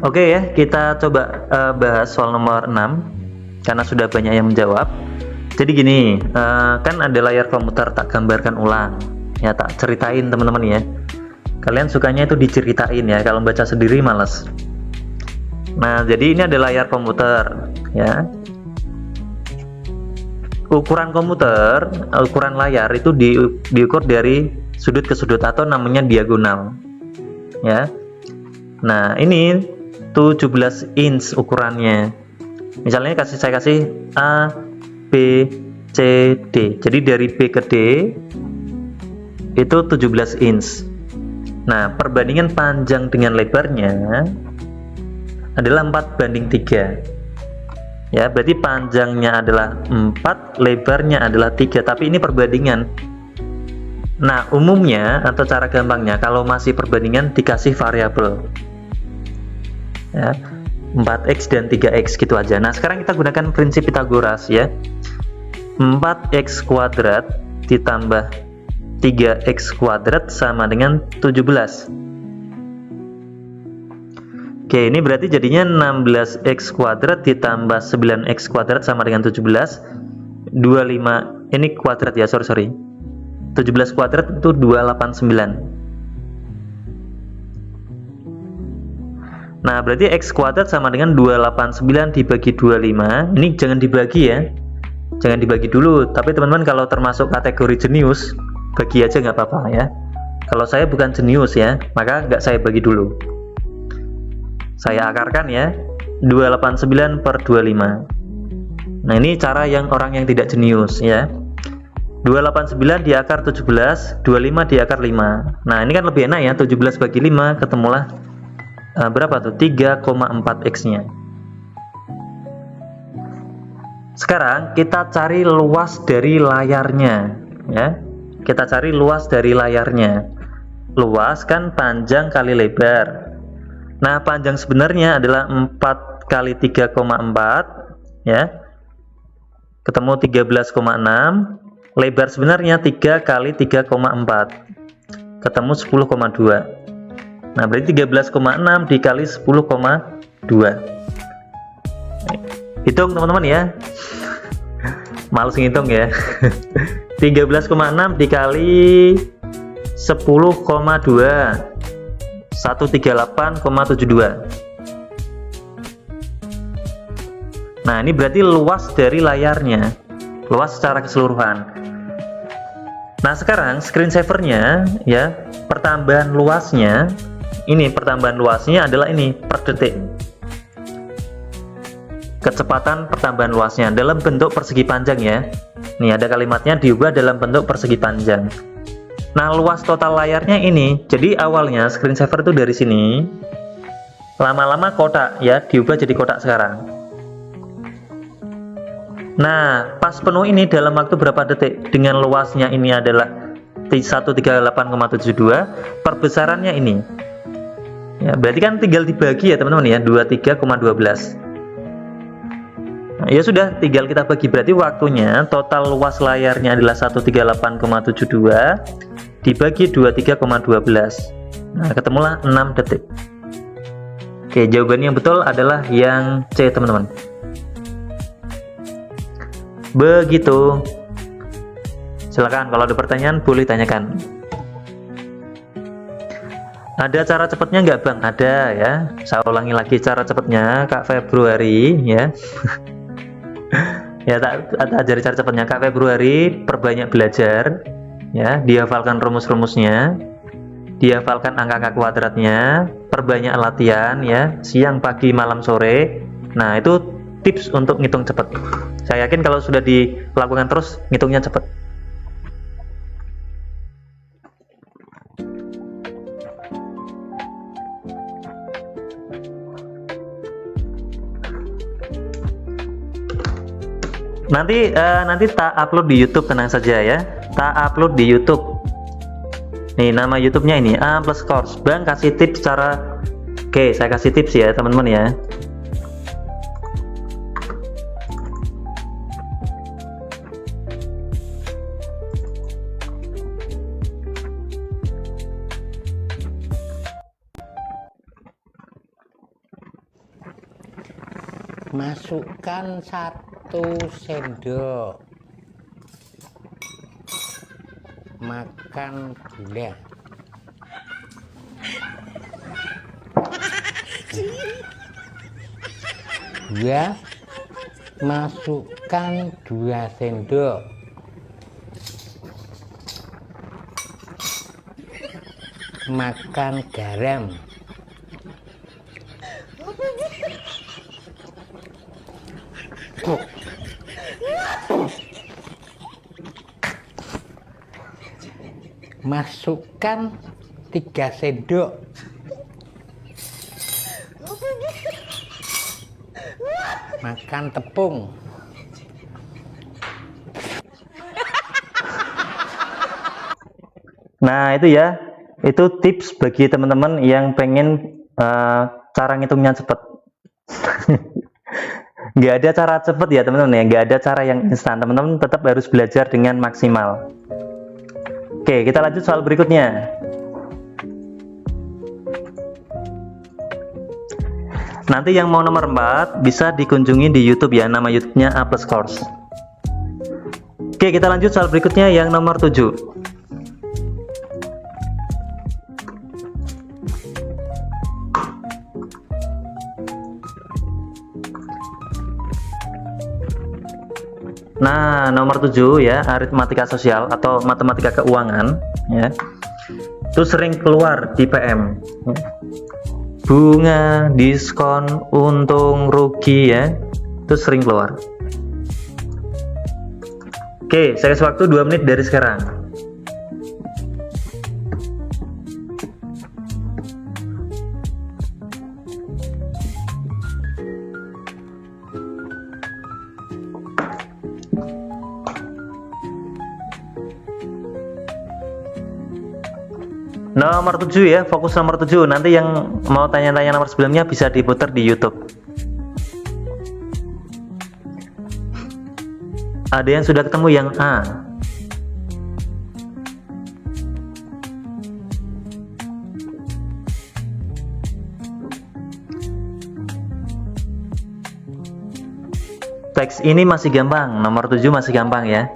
Oke ya, kita coba bahas soal nomor 6 karena sudah banyak yang menjawab. Jadi gini, kan ada layar komputer, tak gambarkan ulang ya, tak ceritain teman-teman ya. Kalian sukanya itu diceritain ya, kalau baca sendiri males. Nah, jadi ini ada layar komputer ya. Ukuran komputer, ukuran layar itu diukur dari sudut ke sudut atau namanya diagonal ya. Nah, ini 17 inch ukurannya. Misalnya saya kasih A, B, C, D. Jadi dari B ke D itu 17 inch. Nah, perbandingan panjang dengan lebarnya adalah 4:3. Ya, berarti panjangnya adalah 4, lebarnya adalah 3, tapi ini perbandingan. Nah, umumnya atau cara gampangnya kalau masih perbandingan dikasih variabel. Ya, 4x dan 3x gitu aja. Nah, sekarang kita gunakan prinsip Pythagoras ya. 4x kuadrat ditambah 3x kuadrat sama dengan 17. Oke, ini berarti jadinya 16x kuadrat ditambah 9x kuadrat sama dengan 17. 25, ini kuadrat ya, sorry. 17 kuadrat itu 289. Nah, berarti x kuadrat sama dengan 289 dibagi 25. Ini jangan dibagi ya. Jangan dibagi dulu, tapi teman-teman kalau termasuk kategori jenius, bagi aja nggak apa-apa ya. Kalau saya bukan jenius ya, maka nggak saya bagi dulu. Saya akarkan ya, 289 per 25. Nah, ini cara yang orang yang tidak jenius ya. 289 diakar 17, 25 diakar 5. Nah, ini kan lebih enak ya, 17 bagi 5 ketemulah berapa tuh? 3,4x-nya. Sekarang kita cari luas dari layarnya ya. Kita cari luas dari layarnya. Luas kan panjang kali lebar. Nah, panjang sebenarnya adalah 4 kali 3,4 ya. Ketemu 13,6. Lebar sebenarnya 3 kali 3,4. Ketemu 10,2. Nah, berarti 13,6 dikali 10,2. Hitung teman-teman ya. Males ngitung ya. 13,6 dikali 10,2, 138,72. Nah, ini berarti luas dari layarnya, luas secara keseluruhan. Nah, sekarang screensavernya ya, pertambahan luasnya adalah ini per detik. Kecepatan pertambahan luasnya dalam bentuk persegi panjang ya. Nih ada kalimatnya, diubah dalam bentuk persegi panjang. Nah, luas total layarnya ini, jadi awalnya screensaver itu dari sini, lama-lama kotak ya, diubah jadi kotak sekarang. Nah, pas penuh ini dalam waktu berapa detik? Dengan luasnya ini adalah 138,72, perbesarannya ini. Ya, berarti kan tinggal dibagi ya teman-teman ya, 23,12. Nah, ya sudah, tinggal kita bagi, berarti waktunya total luas layarnya adalah 138,72 dibagi 23,12. Nah, ketemulah 6 detik. Oke, jawaban yang betul adalah yang C teman-teman. Begitu. Silakan kalau ada pertanyaan boleh tanyakan. Ada cara cepatnya nggak Bang? Ada ya. Saya ulangi lagi cara cepatnya Kak Februari ya. Ya, tak ajari cara cepatnya Kak Februari. Perbanyak belajar ya, dihafalkan rumus-rumusnya, dihafalkan angka-angka kuadratnya, perbanyak latihan ya, siang, pagi, malam, sore. Nah, itu tips untuk ngitung cepat. Saya yakin kalau sudah dilakukan terus, ngitungnya cepat. Nanti tak upload di YouTube, tenang saja ya. Tak upload di YouTube. Nih nama YouTube-nya ini A+ Course. Bang kasih tips cara. Oke, saya kasih tips ya teman-teman ya. Masukkan 1 sendok makan gula, masukkan 2 sendok makan garam, masukkan 3 sendok makan tepung, Nah itu ya, itu tips bagi teman-teman yang pengen cara ngitungnya cepet. Nggak ada cara cepet ya teman-teman ya, nggak ada cara yang instan. Teman-teman tetap harus belajar dengan maksimal. Oke, kita lanjut soal berikutnya. Nanti yang mau nomor 4 bisa dikunjungi di YouTube ya, nama YouTube-nya A+ Course. Oke, kita lanjut soal berikutnya yang nomor 7. Nah, nomor 7 ya, aritmatika sosial atau matematika keuangan ya. Itu sering keluar di PM. Bunga, diskon, untung, rugi ya. Itu sering keluar. Oke, saya kasih waktu 2 menit dari sekarang. Nomor 7 ya, fokus nomor 7. Nanti yang mau tanya-tanya nomor sebelumnya bisa diputar di YouTube. Ada yang sudah ketemu yang A. Teks ini masih gampang, nomor 7 masih gampang ya.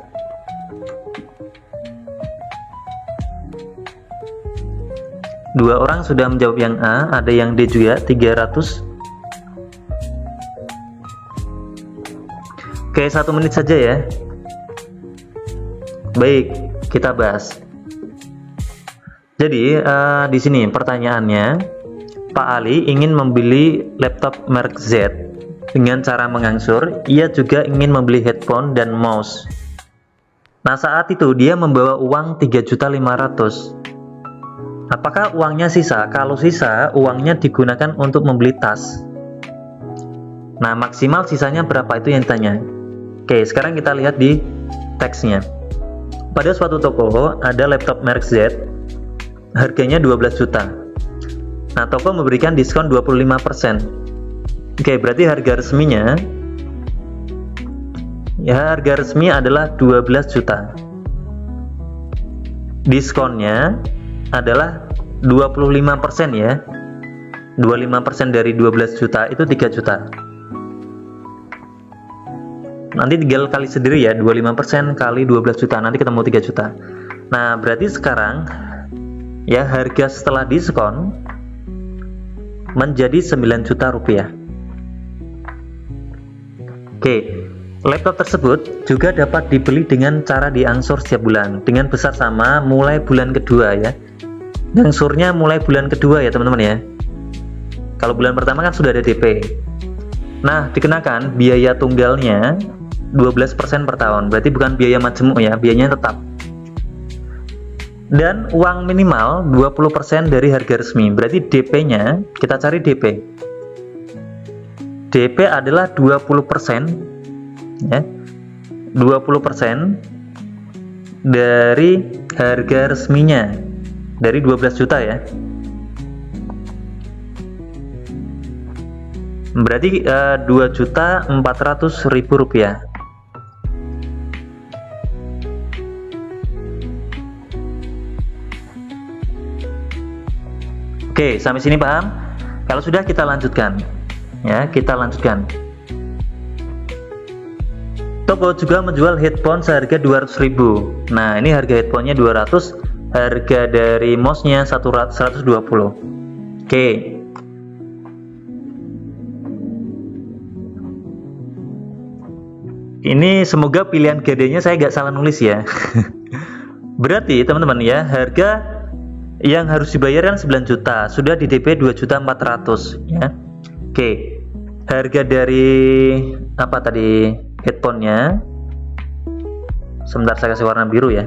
Dua orang sudah menjawab yang A, ada yang D juga, 300. Oke, 1 menit saja ya. Baik, kita bahas. Jadi di sini pertanyaannya, Pak Ali ingin membeli laptop merek Z dengan cara mengangsur. Ia juga ingin membeli headphone dan mouse. Nah, saat itu dia membawa uang 3.500.000. Apakah uangnya sisa? Kalau sisa, uangnya digunakan untuk membeli tas. Nah, maksimal sisanya berapa itu yang ditanya. Oke, sekarang kita lihat di teksnya. Pada suatu toko ada laptop merek Z, harganya 12 juta. Nah, toko memberikan diskon 25%. Oke, berarti harga resminya, ya harga resmi adalah 12 juta. Diskonnya adalah 25% ya. 25% dari 12 juta itu 3 juta. Nanti tinggal kali sendiri ya, 25% kali 12 juta, nanti ketemu 3 juta. Nah, berarti sekarang ya harga setelah diskon menjadi 9 juta rupiah. Oke, laptop tersebut juga dapat dibeli dengan cara diangsur setiap bulan dengan besar sama mulai bulan kedua ya. Angsurnya mulai bulan kedua ya teman-teman ya. Kalau bulan pertama kan sudah ada DP. Nah, dikenakan biaya tunggalnya 12% per tahun. Berarti bukan biaya majemuk ya, biayanya tetap. Dan uang minimal 20% dari harga resmi. Berarti DP-nya, kita cari DP. DP adalah 20% ya. 20% dari harga resminya, dari 12 juta ya. Berarti 2.400.000 rupiah. Oke, sampai sini paham? Kalau sudah, kita lanjutkan. Ya, kita lanjutkan. Toko juga menjual headphone seharga 200.000. Nah, ini harga headphonenya 200, harga dari mouse-nya 120. Oke. Ini semoga pilihan GD-nya saya nggak salah nulis ya. Berarti teman-teman ya, harga yang harus dibayarkan 9 juta, sudah di DP 2.400.000 ya. Oke. Harga dari apa tadi? Headphone-nya. Sebentar, saya kasih warna biru ya.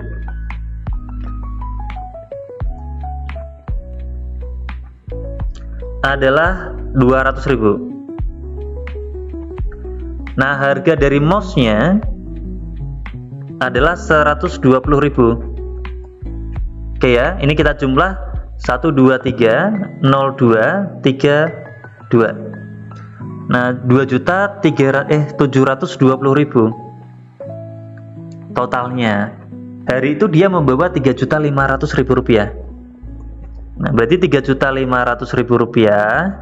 Adalah 200.000. Nah, harga dari mouse-nya adalah 120.000. Oke ya, ini kita jumlah 123 02 32. Nah, 2.720.000 totalnya. Hari itu dia membawa 3.500.000 rupiah. Nah, berarti 3.500.000 rupiah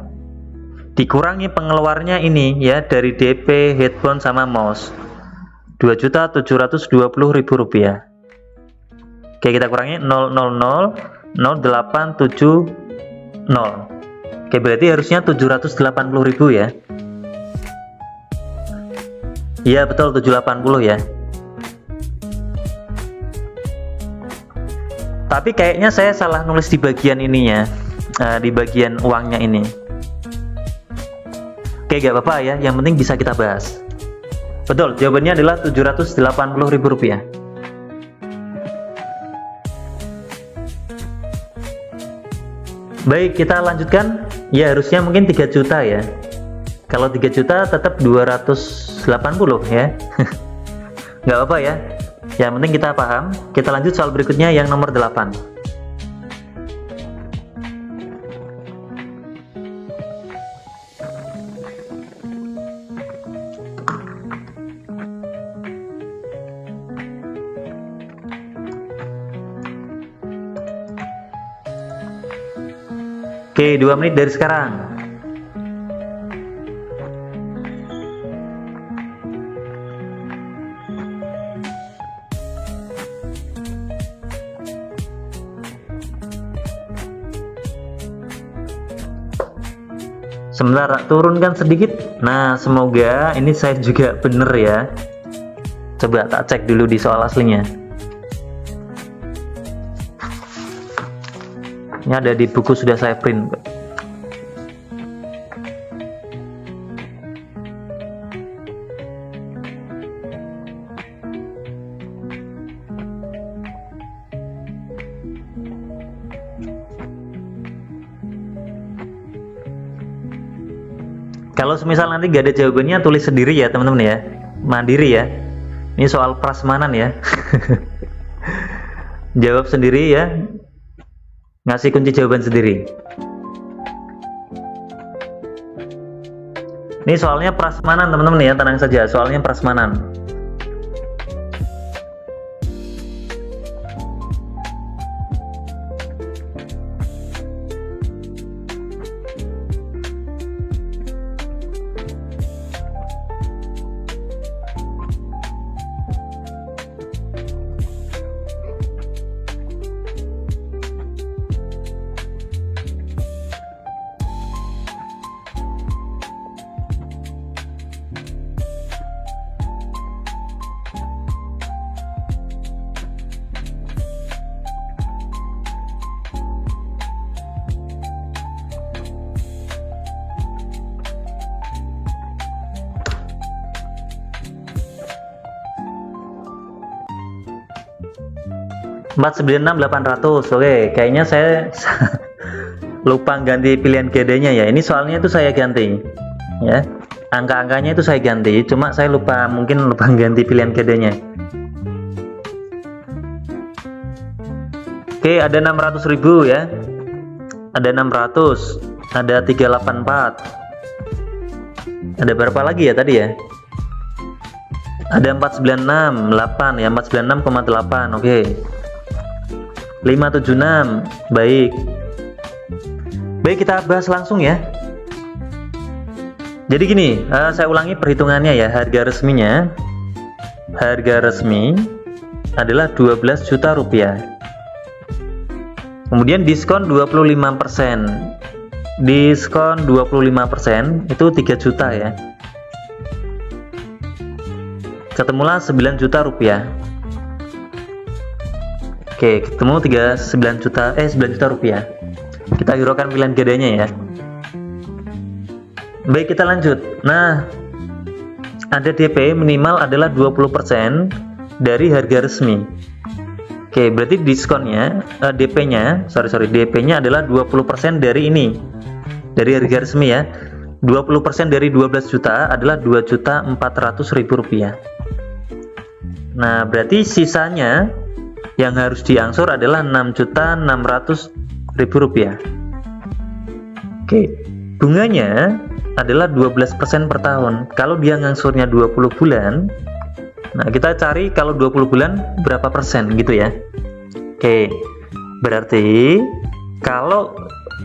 dikurangi pengeluarnya ini ya, dari DP, headphone sama mouse, 2.720.000 rupiah. Oke, kita kurangi 0000870. Oke, berarti harusnya 780.000 ya. Iya betul, 780 ya. Tapi kayaknya saya salah nulis di bagian ininya, di bagian uangnya ini. Oke, gak apa-apa ya, yang penting bisa kita bahas. Betul, jawabannya adalah 780.000 rupiah. Baik, kita lanjutkan. Ya, harusnya mungkin 3 juta ya. Kalau 3 juta tetap 280 ya. Nggak apa-apa ya. Yang penting kita paham. Kita lanjut soal berikutnya yang nomor 8. Oke, 2 menit dari sekarang. Sebentar, turunkan sedikit. Nah, semoga ini saya juga bener ya. Coba tak cek dulu di soal aslinya. Ini ada di buku, sudah saya print. Kalau semisal nanti gak ada jawabannya, tulis sendiri ya teman-teman ya, mandiri ya. Ini soal prasmanan ya. Jawab sendiri ya, ngasih kunci jawaban sendiri. Ini soalnya prasmanan teman-teman ya, tenang saja, soalnya prasmanan. (496 800). Oke, kayaknya saya lupa ganti pilihan GD-nya ya. Ini soalnya itu saya ganti ya. Angka-angkanya itu saya ganti, cuma saya mungkin lupa ganti pilihan gadenya. Oke, ada 600.000 ya. Ada 600, ada 384. Ada berapa lagi ya tadi ya? Ada 496, 8 ya, 496,8. Oke. 576. Baik. Baik, kita bahas langsung ya. Jadi gini, saya ulangi perhitungannya ya. Harga resminya, harga resmi adalah 12 juta rupiah. Kemudian diskon 25%. Diskon 25% itu 3 juta ya. Ketemulah 9 juta rupiah. Oke, ketemu 9 juta rupiah. Kita hiraukan pilihan gadanya ya. Baik, kita lanjut. Nah, ada DP minimal adalah 20% dari harga resmi. Oke, berarti diskonnya, DP-nya adalah 20% dari ini. Dari harga resmi ya. 20% dari 12 juta adalah 2.400.000 rupiah. Nah, berarti sisanya yang harus diangsur adalah 6.600.000 rupiah. Oke, bunganya adalah 12% per tahun. Kalau dia ngangsurnya 20 bulan, nah kita cari kalau 20 bulan berapa persen gitu ya. Oke, berarti kalau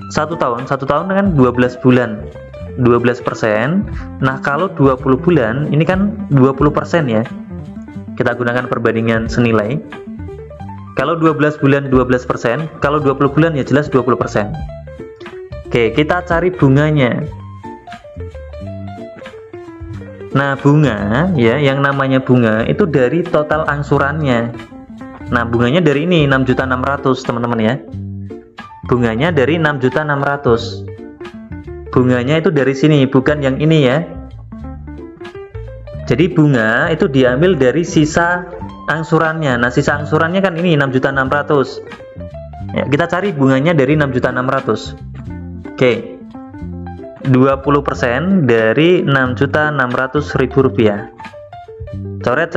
satu tahun kan 12 bulan, 12%. Nah, kalau 20 bulan ini kan 20% ya. Kita gunakan perbandingan senilai. Kalau 12 bulan 12%, kalau 20 bulan ya jelas 20%. Oke, kita cari bunganya. Nah, bunga ya, yang namanya bunga itu dari total angsurannya. Nah, bunganya dari ini 6.600.000 teman-teman ya. Bunganya dari 6.600.000. Bunganya itu dari sini, bukan yang ini ya. Jadi bunga itu diambil dari sisa angsurannya. Nah, sisa angsurannya kan ini 6.600.000. Ya, kita cari bunganya dari 6.600.000. Oke. 20% dari 6.600.000 rupiah. Coret.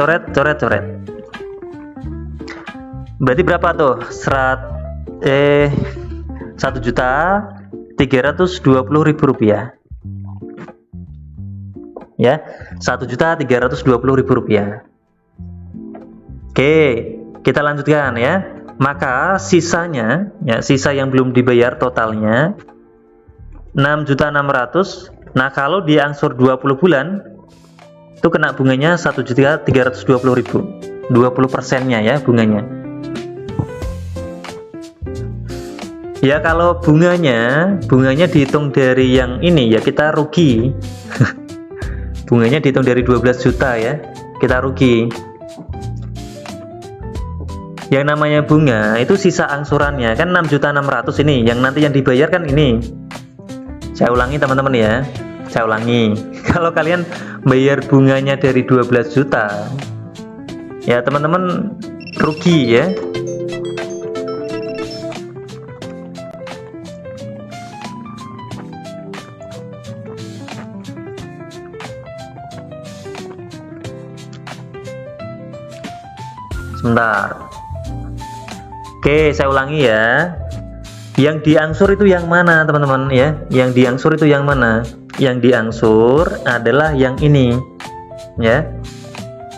Berarti berapa tuh? 1.320.000 rupiah. Ya, 1.320.000 rupiah. Oke, kita lanjutkan ya. Maka sisanya, ya sisa yang belum dibayar totalnya 6.600.000. Nah, kalau diangsur 20 bulan itu kena bunganya 1.320.000. 20%-nya ya bunganya. Ya, kalau bunganya dihitung dari yang ini ya kita rugi. Bunganya dihitung dari 12 juta ya, kita rugi. Yang namanya bunga itu sisa angsurannya kan 6.600.000 ini, yang nanti yang dibayar kan ini. Saya ulangi teman-teman ya, saya ulangi. Kalau kalian bayar bunganya dari 12 juta, ya teman-teman rugi ya. Sebentar. Oke, saya ulangi ya. Yang diangsur itu yang mana teman-teman ya? Yang diangsur itu yang mana? Yang diangsur adalah yang ini ya,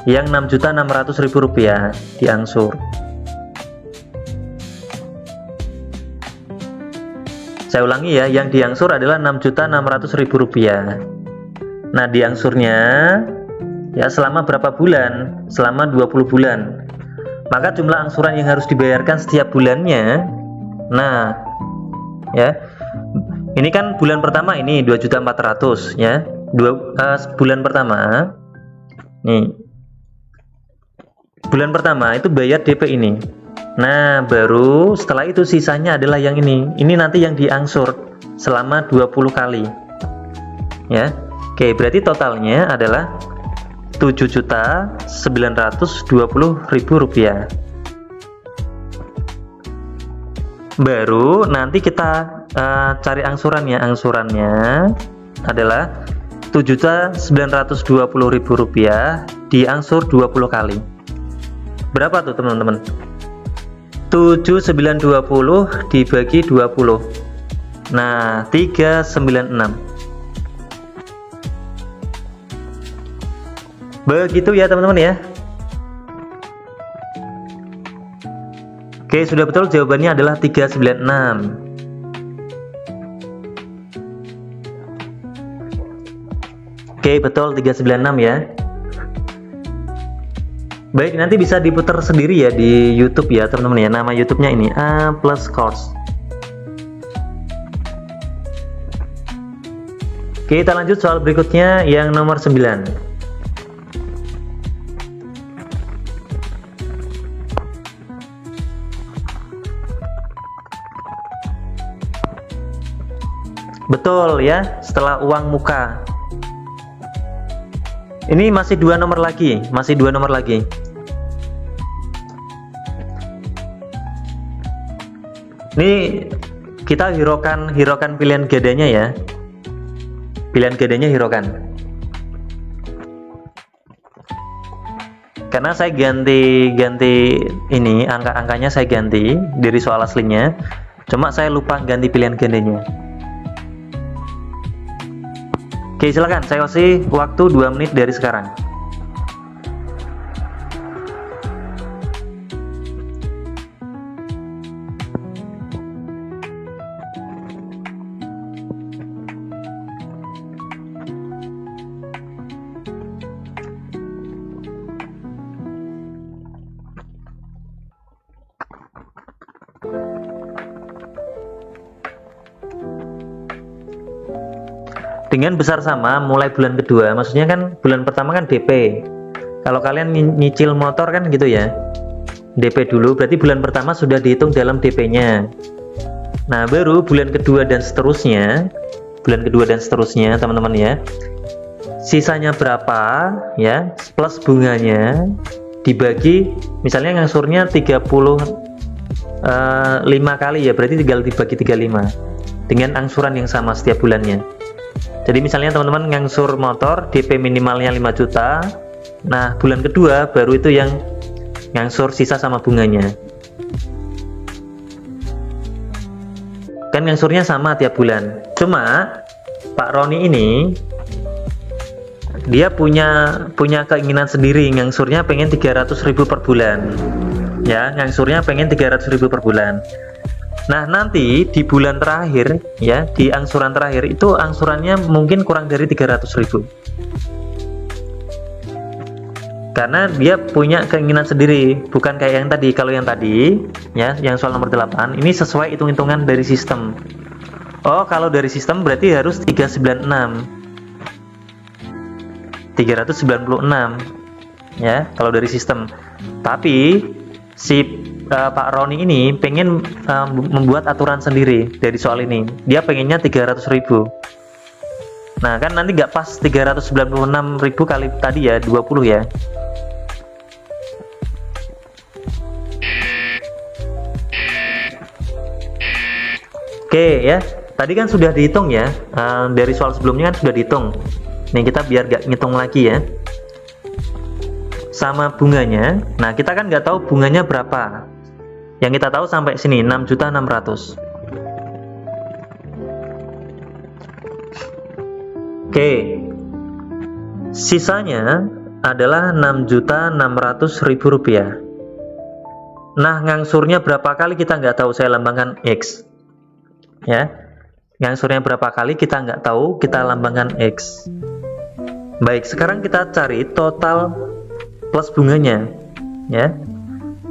yang 6.600.000 rupiah diangsur. Saya ulangi ya, yang diangsur adalah 6.600.000 rupiah. Nah, diangsurnya ya selama berapa bulan? Selama 20 bulan. Maka jumlah angsuran yang harus dibayarkan setiap bulannya, nah ya, ini kan bulan pertama ini 2.400.000 ya. Bulan pertama nih, bulan pertama itu bayar DP ini. Nah, baru setelah itu sisanya adalah yang ini nanti yang diangsur selama 20 kali ya. Oke, berarti totalnya adalah 7.920.000 rupiah. Baru nanti kita cari angsurannya. Angsurannya adalah Rp7.920.000 diangsur 20 kali. Berapa tuh teman-teman? 7.920 dibagi 20. Nah, 396. Begitu ya teman-teman ya. Oke, sudah betul, jawabannya adalah 396. Oke, betul 396 ya. Baik, nanti bisa diputar sendiri ya di YouTube ya teman-teman ya. Nama YouTube-nya ini A+ Course. Oke, kita lanjut soal berikutnya yang nomor 9. Betul ya, setelah uang muka. Ini masih dua nomor lagi. Ini kita hiraukan pilihan gadanya ya. Pilihan gadanya hiraukan. Karena saya ganti ini angka-angkanya saya ganti dari soal aslinya. Cuma saya lupa ganti pilihan gandanya. Oke, silakan saya kasih waktu 2 menit dari sekarang. Dengan besar sama mulai bulan kedua, maksudnya kan bulan pertama kan DP. Kalau kalian nyicil motor kan gitu ya, DP dulu, berarti bulan pertama sudah dihitung dalam DP-nya. Nah, baru bulan kedua dan seterusnya teman-teman ya, sisanya berapa ya, plus bunganya dibagi, misalnya ngangsurnya 35 kali ya, berarti tinggal dibagi 35 dengan angsuran yang sama setiap bulannya. Jadi misalnya teman-teman ngangsur motor DP minimalnya 5 juta. Nah, bulan kedua baru itu yang ngangsur sisa sama bunganya. Kan ngangsurnya sama tiap bulan. Cuma Pak Roni ini dia punya keinginan sendiri, ngangsurnya pengen 300.000 per bulan. Ya, ngangsurnya pengen 300.000 per bulan. Nah, nanti di bulan terakhir ya, di angsuran terakhir itu angsurannya mungkin kurang dari 300.000. Karena dia punya keinginan sendiri, bukan kayak yang tadi. Kalau yang tadi ya, yang soal nomor 8, ini sesuai hitung-hitungan dari sistem. Oh, kalau dari sistem berarti harus 396 ya, kalau dari sistem. Tapi si Pak Roni ini pengen membuat aturan sendiri dari soal ini. Dia pengennya 300.000. Nah, kan nanti nggak pas 396.000 kali tadi ya, 20 ya. Oke ya, tadi kan sudah dihitung ya, dari soal sebelumnya kan sudah dihitung. Nih, kita biar nggak ngitung lagi ya, sama bunganya. Nah, kita kan nggak tahu bunganya berapa. Yang kita tahu sampai sini 6.600.000. Oke, sisanya adalah 6.600.000 rupiah. Nah, ngangsurnya berapa kali kita nggak tahu, saya lambangkan X ya. Ngangsurnya berapa kali kita nggak tahu, kita lambangkan X. Baik, sekarang kita cari total plus bunganya ya.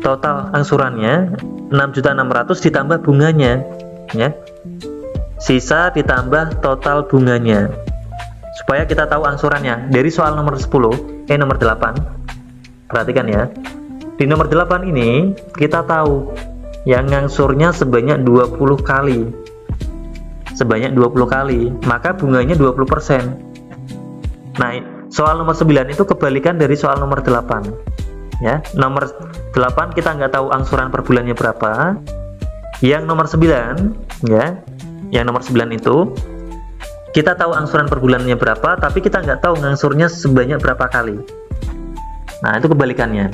Total angsurannya 6.600.000 ditambah bunganya ya. Sisa ditambah total bunganya. Supaya kita tahu angsurannya dari soal nomor 10, nomor 8. Perhatikan ya. Di nomor 8 ini kita tahu yang ngangsurnya sebanyak 20 kali. Sebanyak 20 kali, maka bunganya 20%. Nah, soal nomor 9 itu kebalikan dari soal nomor 8. Ya, nomor 8 kita nggak tahu angsuran per bulannya berapa. Yang nomor 9 ya, yang nomor 9 itu kita tahu angsuran per bulannya berapa, tapi kita nggak tahu ngangsurnya sebanyak berapa kali. Nah, itu kebalikannya.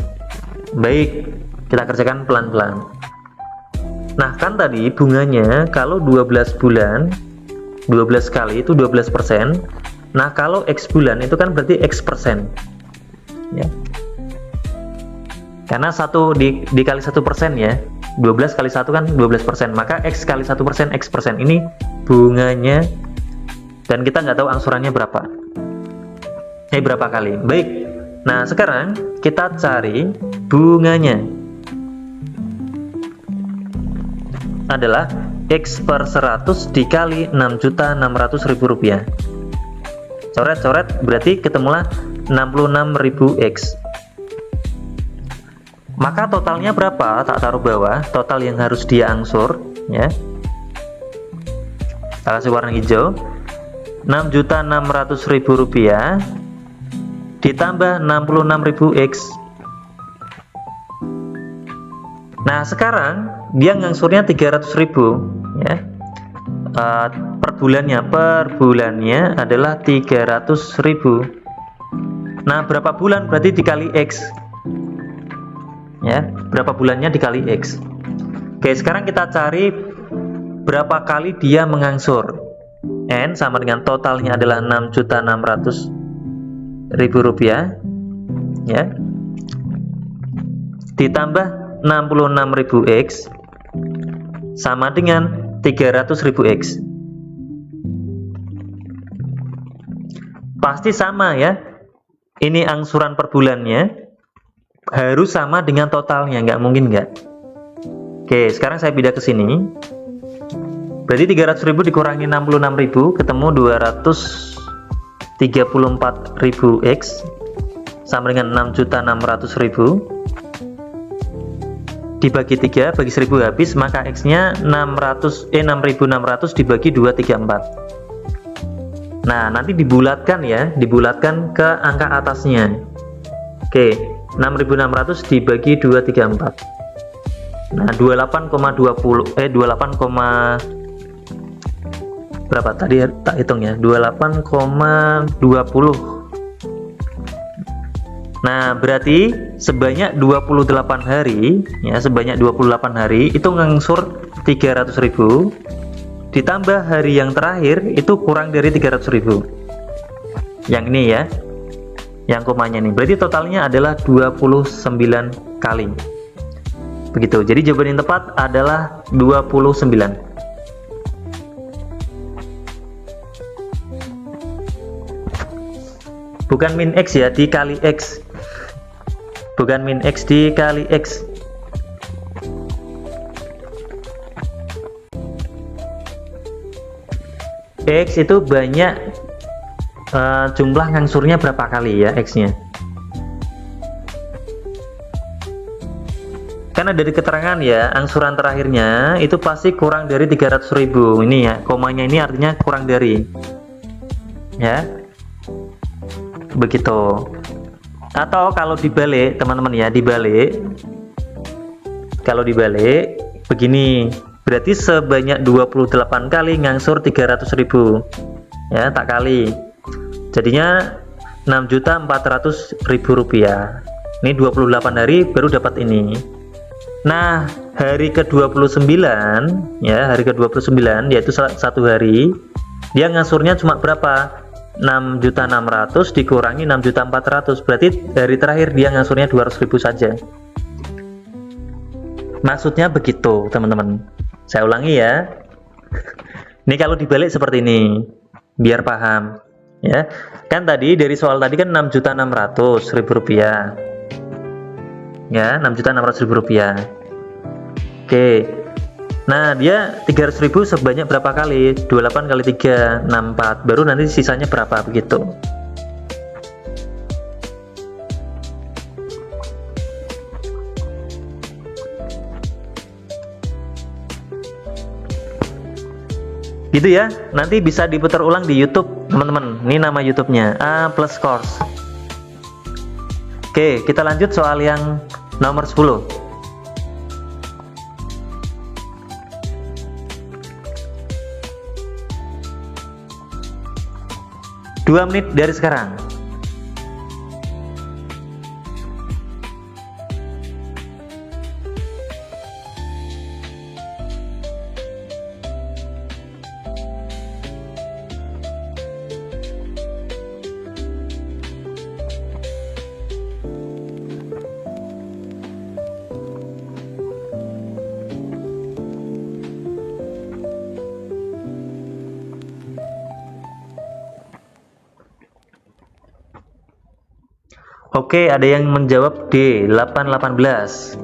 Baik, kita kerjakan pelan-pelan. Nah, kan tadi bunganya kalau 12 bulan, 12 kali itu 12%. Nah, kalau X bulan itu kan berarti X persen. Ya. Karena dikali 1% ya. 12 kali 1 kan 12%. Maka X kali 1% X persen. Ini bunganya. Dan kita nggak tahu angsurannya berapa. Berapa kali. Baik. Nah, sekarang kita cari bunganya. Adalah X per 100 dikali 6.600.000 rupiah. Coret-coret berarti ketemulah 66.000 X. Maka totalnya berapa? Tak taruh bawah. Total yang harus dia angsur, ya. Kita kasih warna hijau. 6.600.000 rupiah ditambah 66.000 X. Nah, sekarang dia ngangsurnya 300.000, ya. Per bulannya adalah 300.000. Nah, berapa bulan berarti dikali X, ya. Berapa bulannya dikali X. Oke, sekarang kita cari berapa kali dia mengangsur. N sama dengan totalnya adalah 6.600.000 rupiah, ya, ditambah 66.000 X sama dengan 300.000 X. Pasti sama ya, ini angsuran per bulannya harus sama dengan totalnya, nggak mungkin nggak. Oke, sekarang saya pindah ke sini. Berarti 300.000 dikurangi 66.000 ketemu 234.000 X sama dengan 6.600.000 dibagi 3, bagi 1000 habis, maka X nya 6.600 dibagi 234. Nah, nanti dibulatkan ya, dibulatkan ke angka atasnya. Oke, 6.600 dibagi 234. Nah, 28,20 berapa tadi tak hitung ya, 28,20. Nah, berarti sebanyak 28 hari ya, sebanyak 28 hari itu ngangsur 300.000 ditambah hari yang terakhir itu kurang dari 300.000. Yang ini ya, yang komanya ini. Berarti totalnya adalah 29 kali. Begitu. Jadi jawaban yang tepat adalah 29. Bukan min X ya, dikali X. Bukan min X, dikali X. X itu banyak jumlah ngangsurnya berapa kali ya X-nya. Karena dari keterangan ya, angsuran terakhirnya itu pasti kurang dari 300.000. Ini ya, komanya ini artinya kurang dari. Ya. Begitu. Atau kalau dibalik teman-teman ya, dibalik, kalau dibalik begini, berarti sebanyak 28 kali ngangsur 300.000 ya, tak kali, jadinya 6.400.000 rupiah. Ini 28 hari baru dapat ini. Nah, hari ke-29 ya, hari ke-29 yaitu satu hari, dia ngangsurnya cuma berapa? 6.600 dikurangi 6.400, berarti hari terakhir dia ngasurnya 200.000 saja. Maksudnya begitu teman-teman, saya ulangi ya. Ini kalau dibalik seperti ini biar paham ya. Kan tadi dari soal tadi kan 6.600.000 rupiah ya, 6.600.000 rupiah. Oke, nah dia 300.000 sebanyak berapa kali? 28 kali 3, 64. Baru nanti sisanya berapa begitu. Gitu ya. Nanti bisa diputar ulang di YouTube teman-teman. Ini nama YouTube-nya A+ Course. Oke, kita lanjut soal yang nomor 10. 2 menit dari sekarang. Oke, ada yang menjawab D, 818.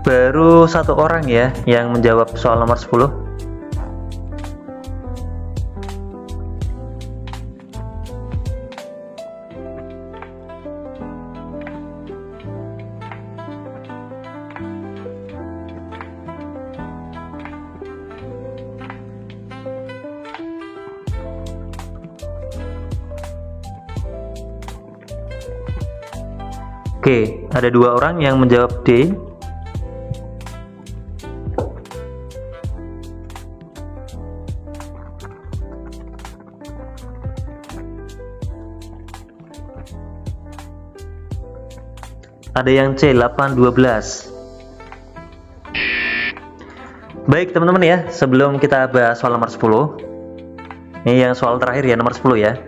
Baru 1 orang ya yang menjawab soal nomor 10. Oke, ada 2 orang yang menjawab D. Ada yang C, 812. Baik teman-teman ya, sebelum kita bahas soal nomor 10, ini yang soal terakhir ya, nomor 10 ya.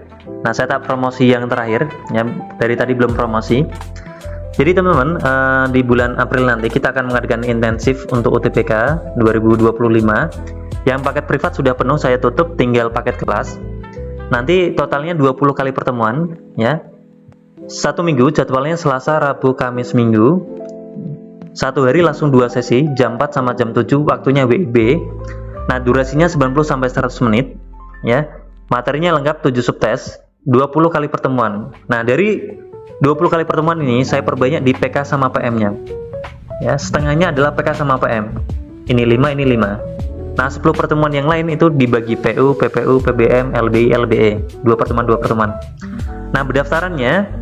Nah, saya tak promosi yang terakhir ya, dari tadi belum promosi. Jadi teman-teman, di bulan April nanti kita akan mengadakan intensif untuk UTBK 2025. Yang paket privat sudah penuh, saya tutup, tinggal paket kelas. Nanti totalnya 20 kali pertemuan ya. 1 minggu jadwalnya Selasa, Rabu, Kamis, Minggu. 1 hari langsung 2 sesi, jam 4 sama jam 7, waktunya WIB. Nah, durasinya 90 sampai 100 menit ya. Materinya lengkap, 7 subtes, 20 kali pertemuan. Nah, dari 20 kali pertemuan ini saya perbanyak di PK sama PM-nya. Ya, setengahnya adalah PK sama PM. Ini 5, ini 5. Nah, 10 pertemuan yang lain itu dibagi PU, PPU, PBM, LBI, LBE. 2 pertemuan. Nah, pendaftarannya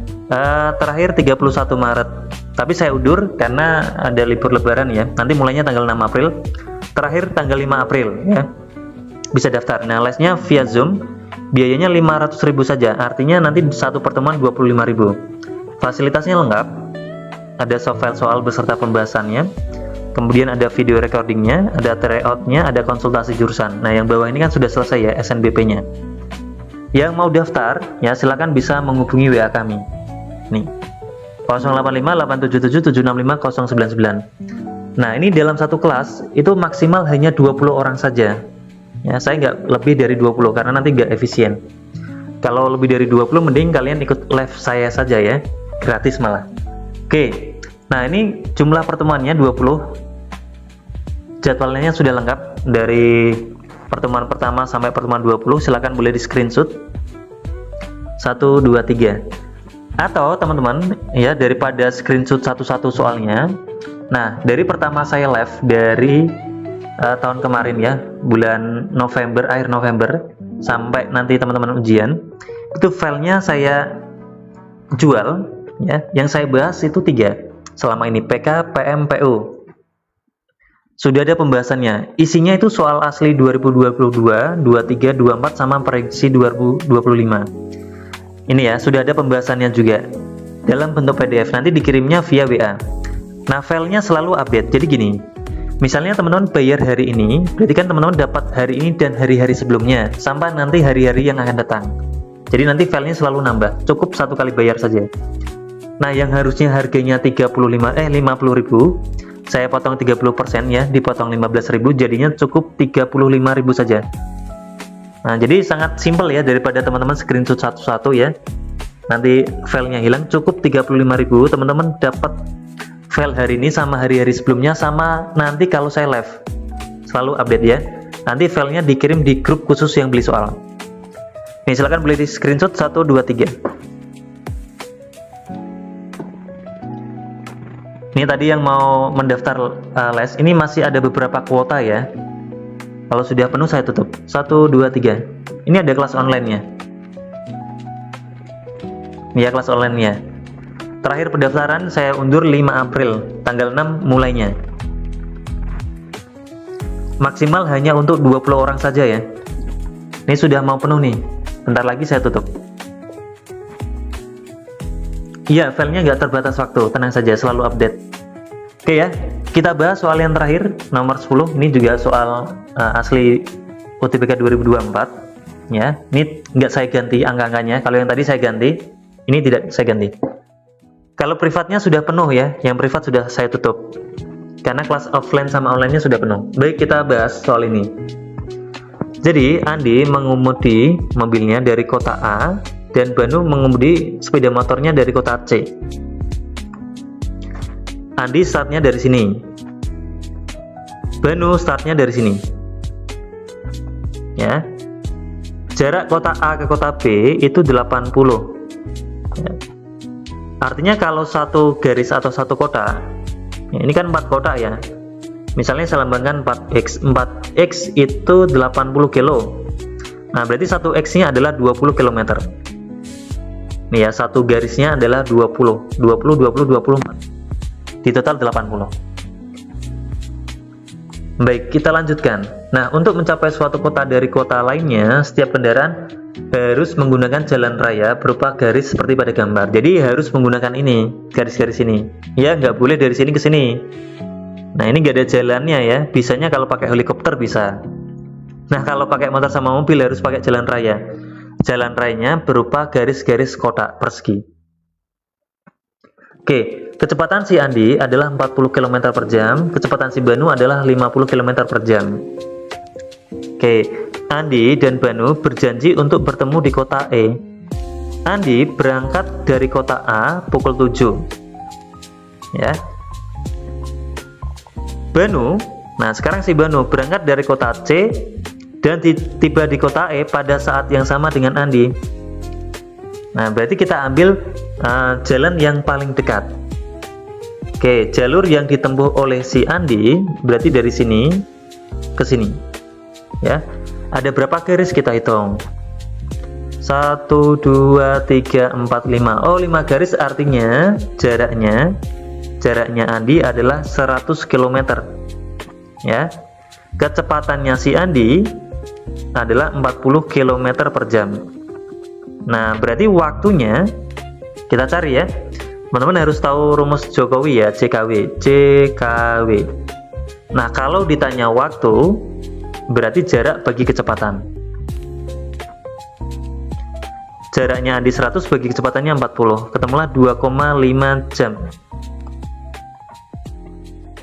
terakhir 31 Maret. Tapi saya undur karena ada libur lebaran ya. Nanti mulainya tanggal 6 April, terakhir tanggal 5 April ya. Bisa daftar. Nah, lesnya via Zoom. Biayanya 500.000 saja. Artinya nanti 1 pertemuan 25.000. Fasilitasnya lengkap. Ada soft file soal beserta pembahasannya. Kemudian ada video recordingnya, ada tryout-nya, ada konsultasi jurusan. Nah, yang bawah ini kan sudah selesai ya SNBP-nya. Yang mau daftar ya silakan bisa menghubungi WA kami. Nih, 085 877 765 099. Nah, ini dalam satu kelas itu maksimal hanya 20 orang saja. Ya, saya nggak lebih dari 20 karena nanti nggak efisien. Kalau lebih dari 20 mending kalian ikut live saya saja ya, gratis malah. Oke, nah ini jumlah pertemuannya 20. Jadwalnya sudah lengkap dari pertemuan pertama sampai pertemuan 20. Silakan boleh di screenshot 1, 2, 3. Atau teman-teman ya, daripada screenshot satu-satu soalnya, nah dari pertama saya live dari tahun kemarin ya, bulan November, akhir November sampai nanti teman-teman ujian, itu filenya saya jual ya. Yang saya bahas itu 3 selama ini, PK, PM, PU. Sudah ada pembahasannya. Isinya itu soal asli 2022, 23, 24 sama prediksi 2025. Ini ya, sudah ada pembahasannya juga dalam bentuk PDF, nanti dikirimnya via WA. Nah, filenya selalu update. Jadi gini, misalnya teman-teman bayar hari ini, berarti kan teman-teman dapat hari ini dan hari-hari sebelumnya sampai nanti hari-hari yang akan datang. Jadi nanti filenya selalu nambah, cukup 1 kali bayar saja. Nah, yang harusnya harganya 50.000, saya potong 30% ya, dipotong 15.000, jadinya cukup 35.000 saja. Nah, jadi sangat simpel ya, daripada teman-teman screenshot satu-satu ya, nanti filenya hilang. Cukup 35.000, teman-teman dapat file hari ini sama hari-hari sebelumnya, sama nanti kalau saya live selalu update ya. Nanti filenya dikirim di grup khusus yang beli soal. Nih, silahkan boleh di screenshot 1, 2, 3. Ini tadi yang mau mendaftar les, ini masih ada beberapa kuota ya. Kalau sudah penuh saya tutup. 1, 2, 3. Ini ada kelas online-nya. Ini ya kelas online-nya. Terakhir pendaftaran saya undur 5 April, tanggal 6 mulainya. Maksimal hanya untuk 20 orang saja ya. Ini sudah mau penuh nih. Bentar lagi saya tutup. Iya, filenya nggak terbatas waktu, tenang saja, selalu update. Oke ya, kita bahas soal yang terakhir, nomor 10. Ini juga soal asli UTBK 2024. Ya, ini nggak saya ganti angka-angkanya. Kalau yang tadi saya ganti, ini tidak saya ganti. Kalau privatnya sudah penuh ya, yang privat sudah saya tutup. Karena kelas offline sama online-nya sudah penuh. Baik, kita bahas soal ini. Jadi, Andi mengemudi mobilnya dari kota A dan Banu mengemudi sepeda motornya dari kota C. Andi startnya dari sini. Banu startnya dari sini. Ya. Jarak kota A ke kota B itu 80. Ya. Artinya kalau satu garis atau satu kota, ya, ini kan 4 kota ya. Misalnya saya lambangkan 4x. 4x itu 80 kilo. Nah, berarti 1x-nya adalah 20 km. Nih ya, satu garisnya adalah 20. 20, 20, 24. Di total 80. Baik, kita lanjutkan. Nah, untuk mencapai suatu kota dari kota lainnya, setiap kendaraan harus menggunakan jalan raya berupa garis seperti pada gambar. Jadi harus menggunakan ini, garis-garis ini. Ya, nggak boleh dari sini ke sini. Nah, ini nggak ada jalannya ya. Bisanya kalau pakai helikopter bisa. Nah, kalau pakai motor sama mobil harus pakai jalan raya. Jalan rayanya berupa garis-garis kotak persegi. Oke, kecepatan si Andi adalah 40 km per jam, kecepatan si Banu adalah 50 km per jam. Oke, Andi dan Banu berjanji untuk bertemu di kota E. Andi berangkat dari kota A pukul 7. Ya. Banu, nah sekarang si Banu berangkat dari kota C dan tiba di kota E pada saat yang sama dengan Andi. Nah, berarti kita ambil jalan yang paling dekat. Oke, jalur yang ditempuh oleh si Andi berarti dari sini ke sini. Ya, ada berapa garis kita hitung? 1, 2, 3, 4, 5. Oh, 5 garis artinya jaraknya Andi adalah 100 km. Ya, kecepatannya si Andi adalah 40 km per jam. Nah, berarti waktunya kita cari ya. Teman-teman harus tahu rumus Jokowi ya, JKW. Nah, kalau ditanya waktu, berarti jarak bagi kecepatan. Jaraknya Andi 100 bagi kecepatannya 40. Ketemulah 2,5 jam.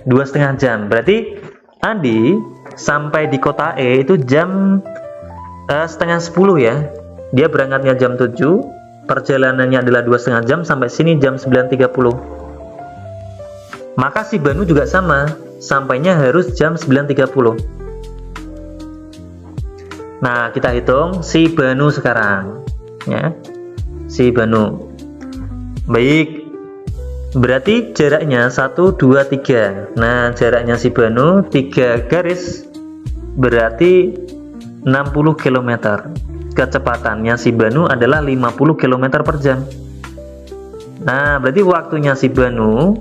2,5 jam. Berarti Andi sampai di kota E itu jam setengah 10 ya. Dia berangkatnya jam 7, perjalanannya adalah 2,5 jam, sampai sini jam 9.30. Maka si Banu juga sama, sampainya harus jam 9.30. Nah, kita hitung si Banu sekarang ya. Si Banu. Baik. Berarti jaraknya 1, 2, 3. Nah, jaraknya si Banu 3 garis berarti 60 km. Kecepatannya si Banu adalah 50 km per jam. Nah, berarti waktunya si Banu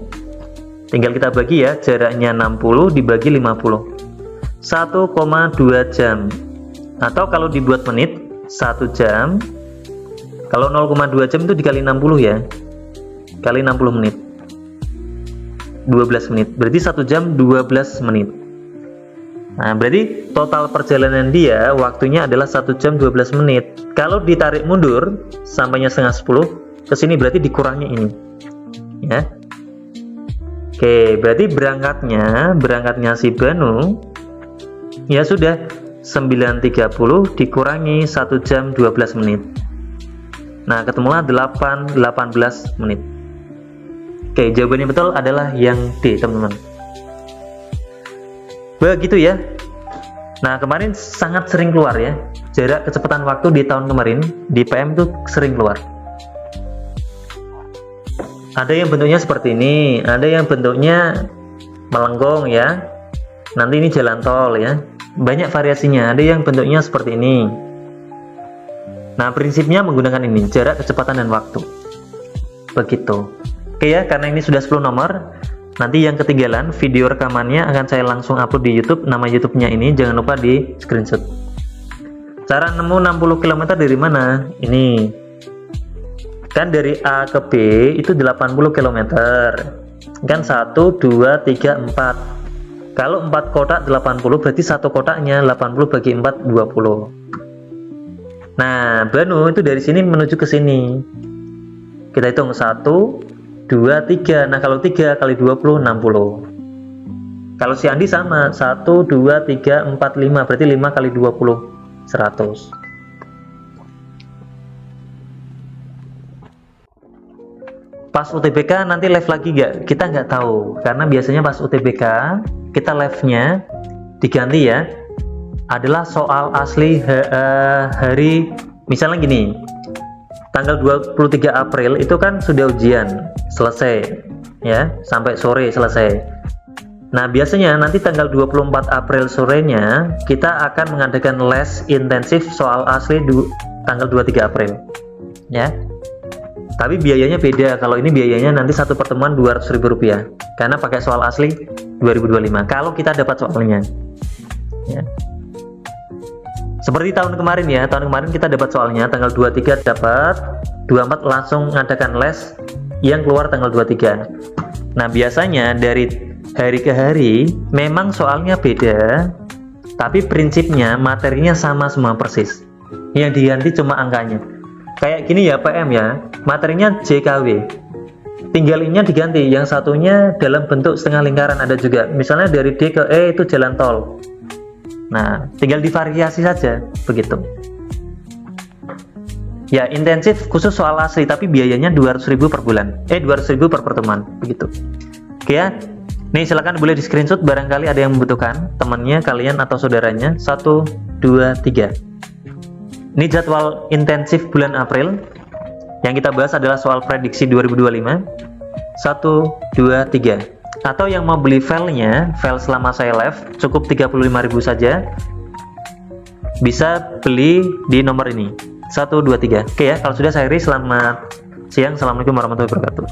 tinggal kita bagi ya, jaraknya 60 dibagi 50. 1,2 jam. Atau kalau dibuat menit, 1 jam. Kalau 0,2 jam itu dikali 60 ya. Kali 60 menit. 12 menit. Berarti 1 jam 12 menit. Nah, berarti total perjalanan dia waktunya adalah 1 jam 12 menit. Kalau ditarik mundur sampainya setengah 10, ke sini berarti dikurangi ini. Ya. Oke, berarti berangkatnya si Banu ya sudah 9.30 dikurangi 1 jam 12 menit. Nah, ketemulah 18 menit. Oke, jawabannya betul adalah yang D, teman-teman. Begitu ya. Nah, kemarin sangat sering keluar ya. Jarak kecepatan waktu di tahun kemarin di PM itu sering keluar. Ada yang bentuknya seperti ini, ada yang bentuknya melengkung ya. Nanti ini jalan tol ya. Banyak variasinya, ada yang bentuknya seperti ini. Nah, prinsipnya menggunakan ini, jarak, kecepatan, dan waktu. Begitu. Oke ya, karena ini sudah 10 nomor, nanti yang ketinggalan, video rekamannya akan saya langsung upload di YouTube. Nama YouTube-nya ini, jangan lupa di screenshot. Cara nemu 60 km dari mana? Ini. Kan dari A ke B itu 80 km. Kan 1, 2, 3, 4. Kalau 4 kotak 80, berarti satu kotaknya 80 bagi 4, 20. Nah, Banu itu dari sini menuju ke sini. Kita hitung 1, 2, 3. Nah, kalau 3 kali 20, 60. Kalau si Andi sama, 1, 2, 3, 4, 5. Berarti 5 kali 20, 100. Pas UTBK nanti live lagi nggak? Kita nggak tahu, karena biasanya pas UTBK kita live-nya diganti ya, adalah soal asli hari, misalnya gini, tanggal 23 April itu kan sudah ujian selesai ya, sampai sore selesai. Nah, biasanya nanti tanggal 24 April sorenya kita akan mengadakan les intensif soal asli tanggal 23 April ya. Tapi biayanya beda. Kalau ini biayanya nanti satu pertemuan Rp200.000 karena pakai soal asli 2025 kalau kita dapat soalnya ya. Seperti tahun kemarin ya, tahun kemarin kita dapat soalnya tanggal 23 dapat, 24 langsung ngadakan les yang keluar tanggal 23. Nah, biasanya dari hari ke hari memang soalnya beda, tapi prinsipnya materinya sama semua persis. Yang diganti cuma angkanya. Kayak gini ya PM ya, materinya JKW, tinggal ininya diganti, yang satunya dalam bentuk setengah lingkaran ada juga, misalnya dari D ke E itu jalan tol. Nah, tinggal divariasi saja begitu ya. Intensif khusus soal asli, tapi biayanya 200.000 per bulan, 200.000 per pertemuan begitu. Oke ya, nih silakan boleh di screenshot barangkali ada yang membutuhkan, temannya, kalian atau saudaranya. 1, 2, 3. Ini jadwal intensif bulan April. Yang kita bahas adalah soal prediksi 2025. 1, 2, 3. Atau yang mau beli filenya, file selama saya live, cukup 35.000 saja. Bisa beli di nomor ini. 1, 2, 3. Oke ya, kalau sudah saya akhiri. Selamat siang. Assalamualaikum warahmatullahi wabarakatuh.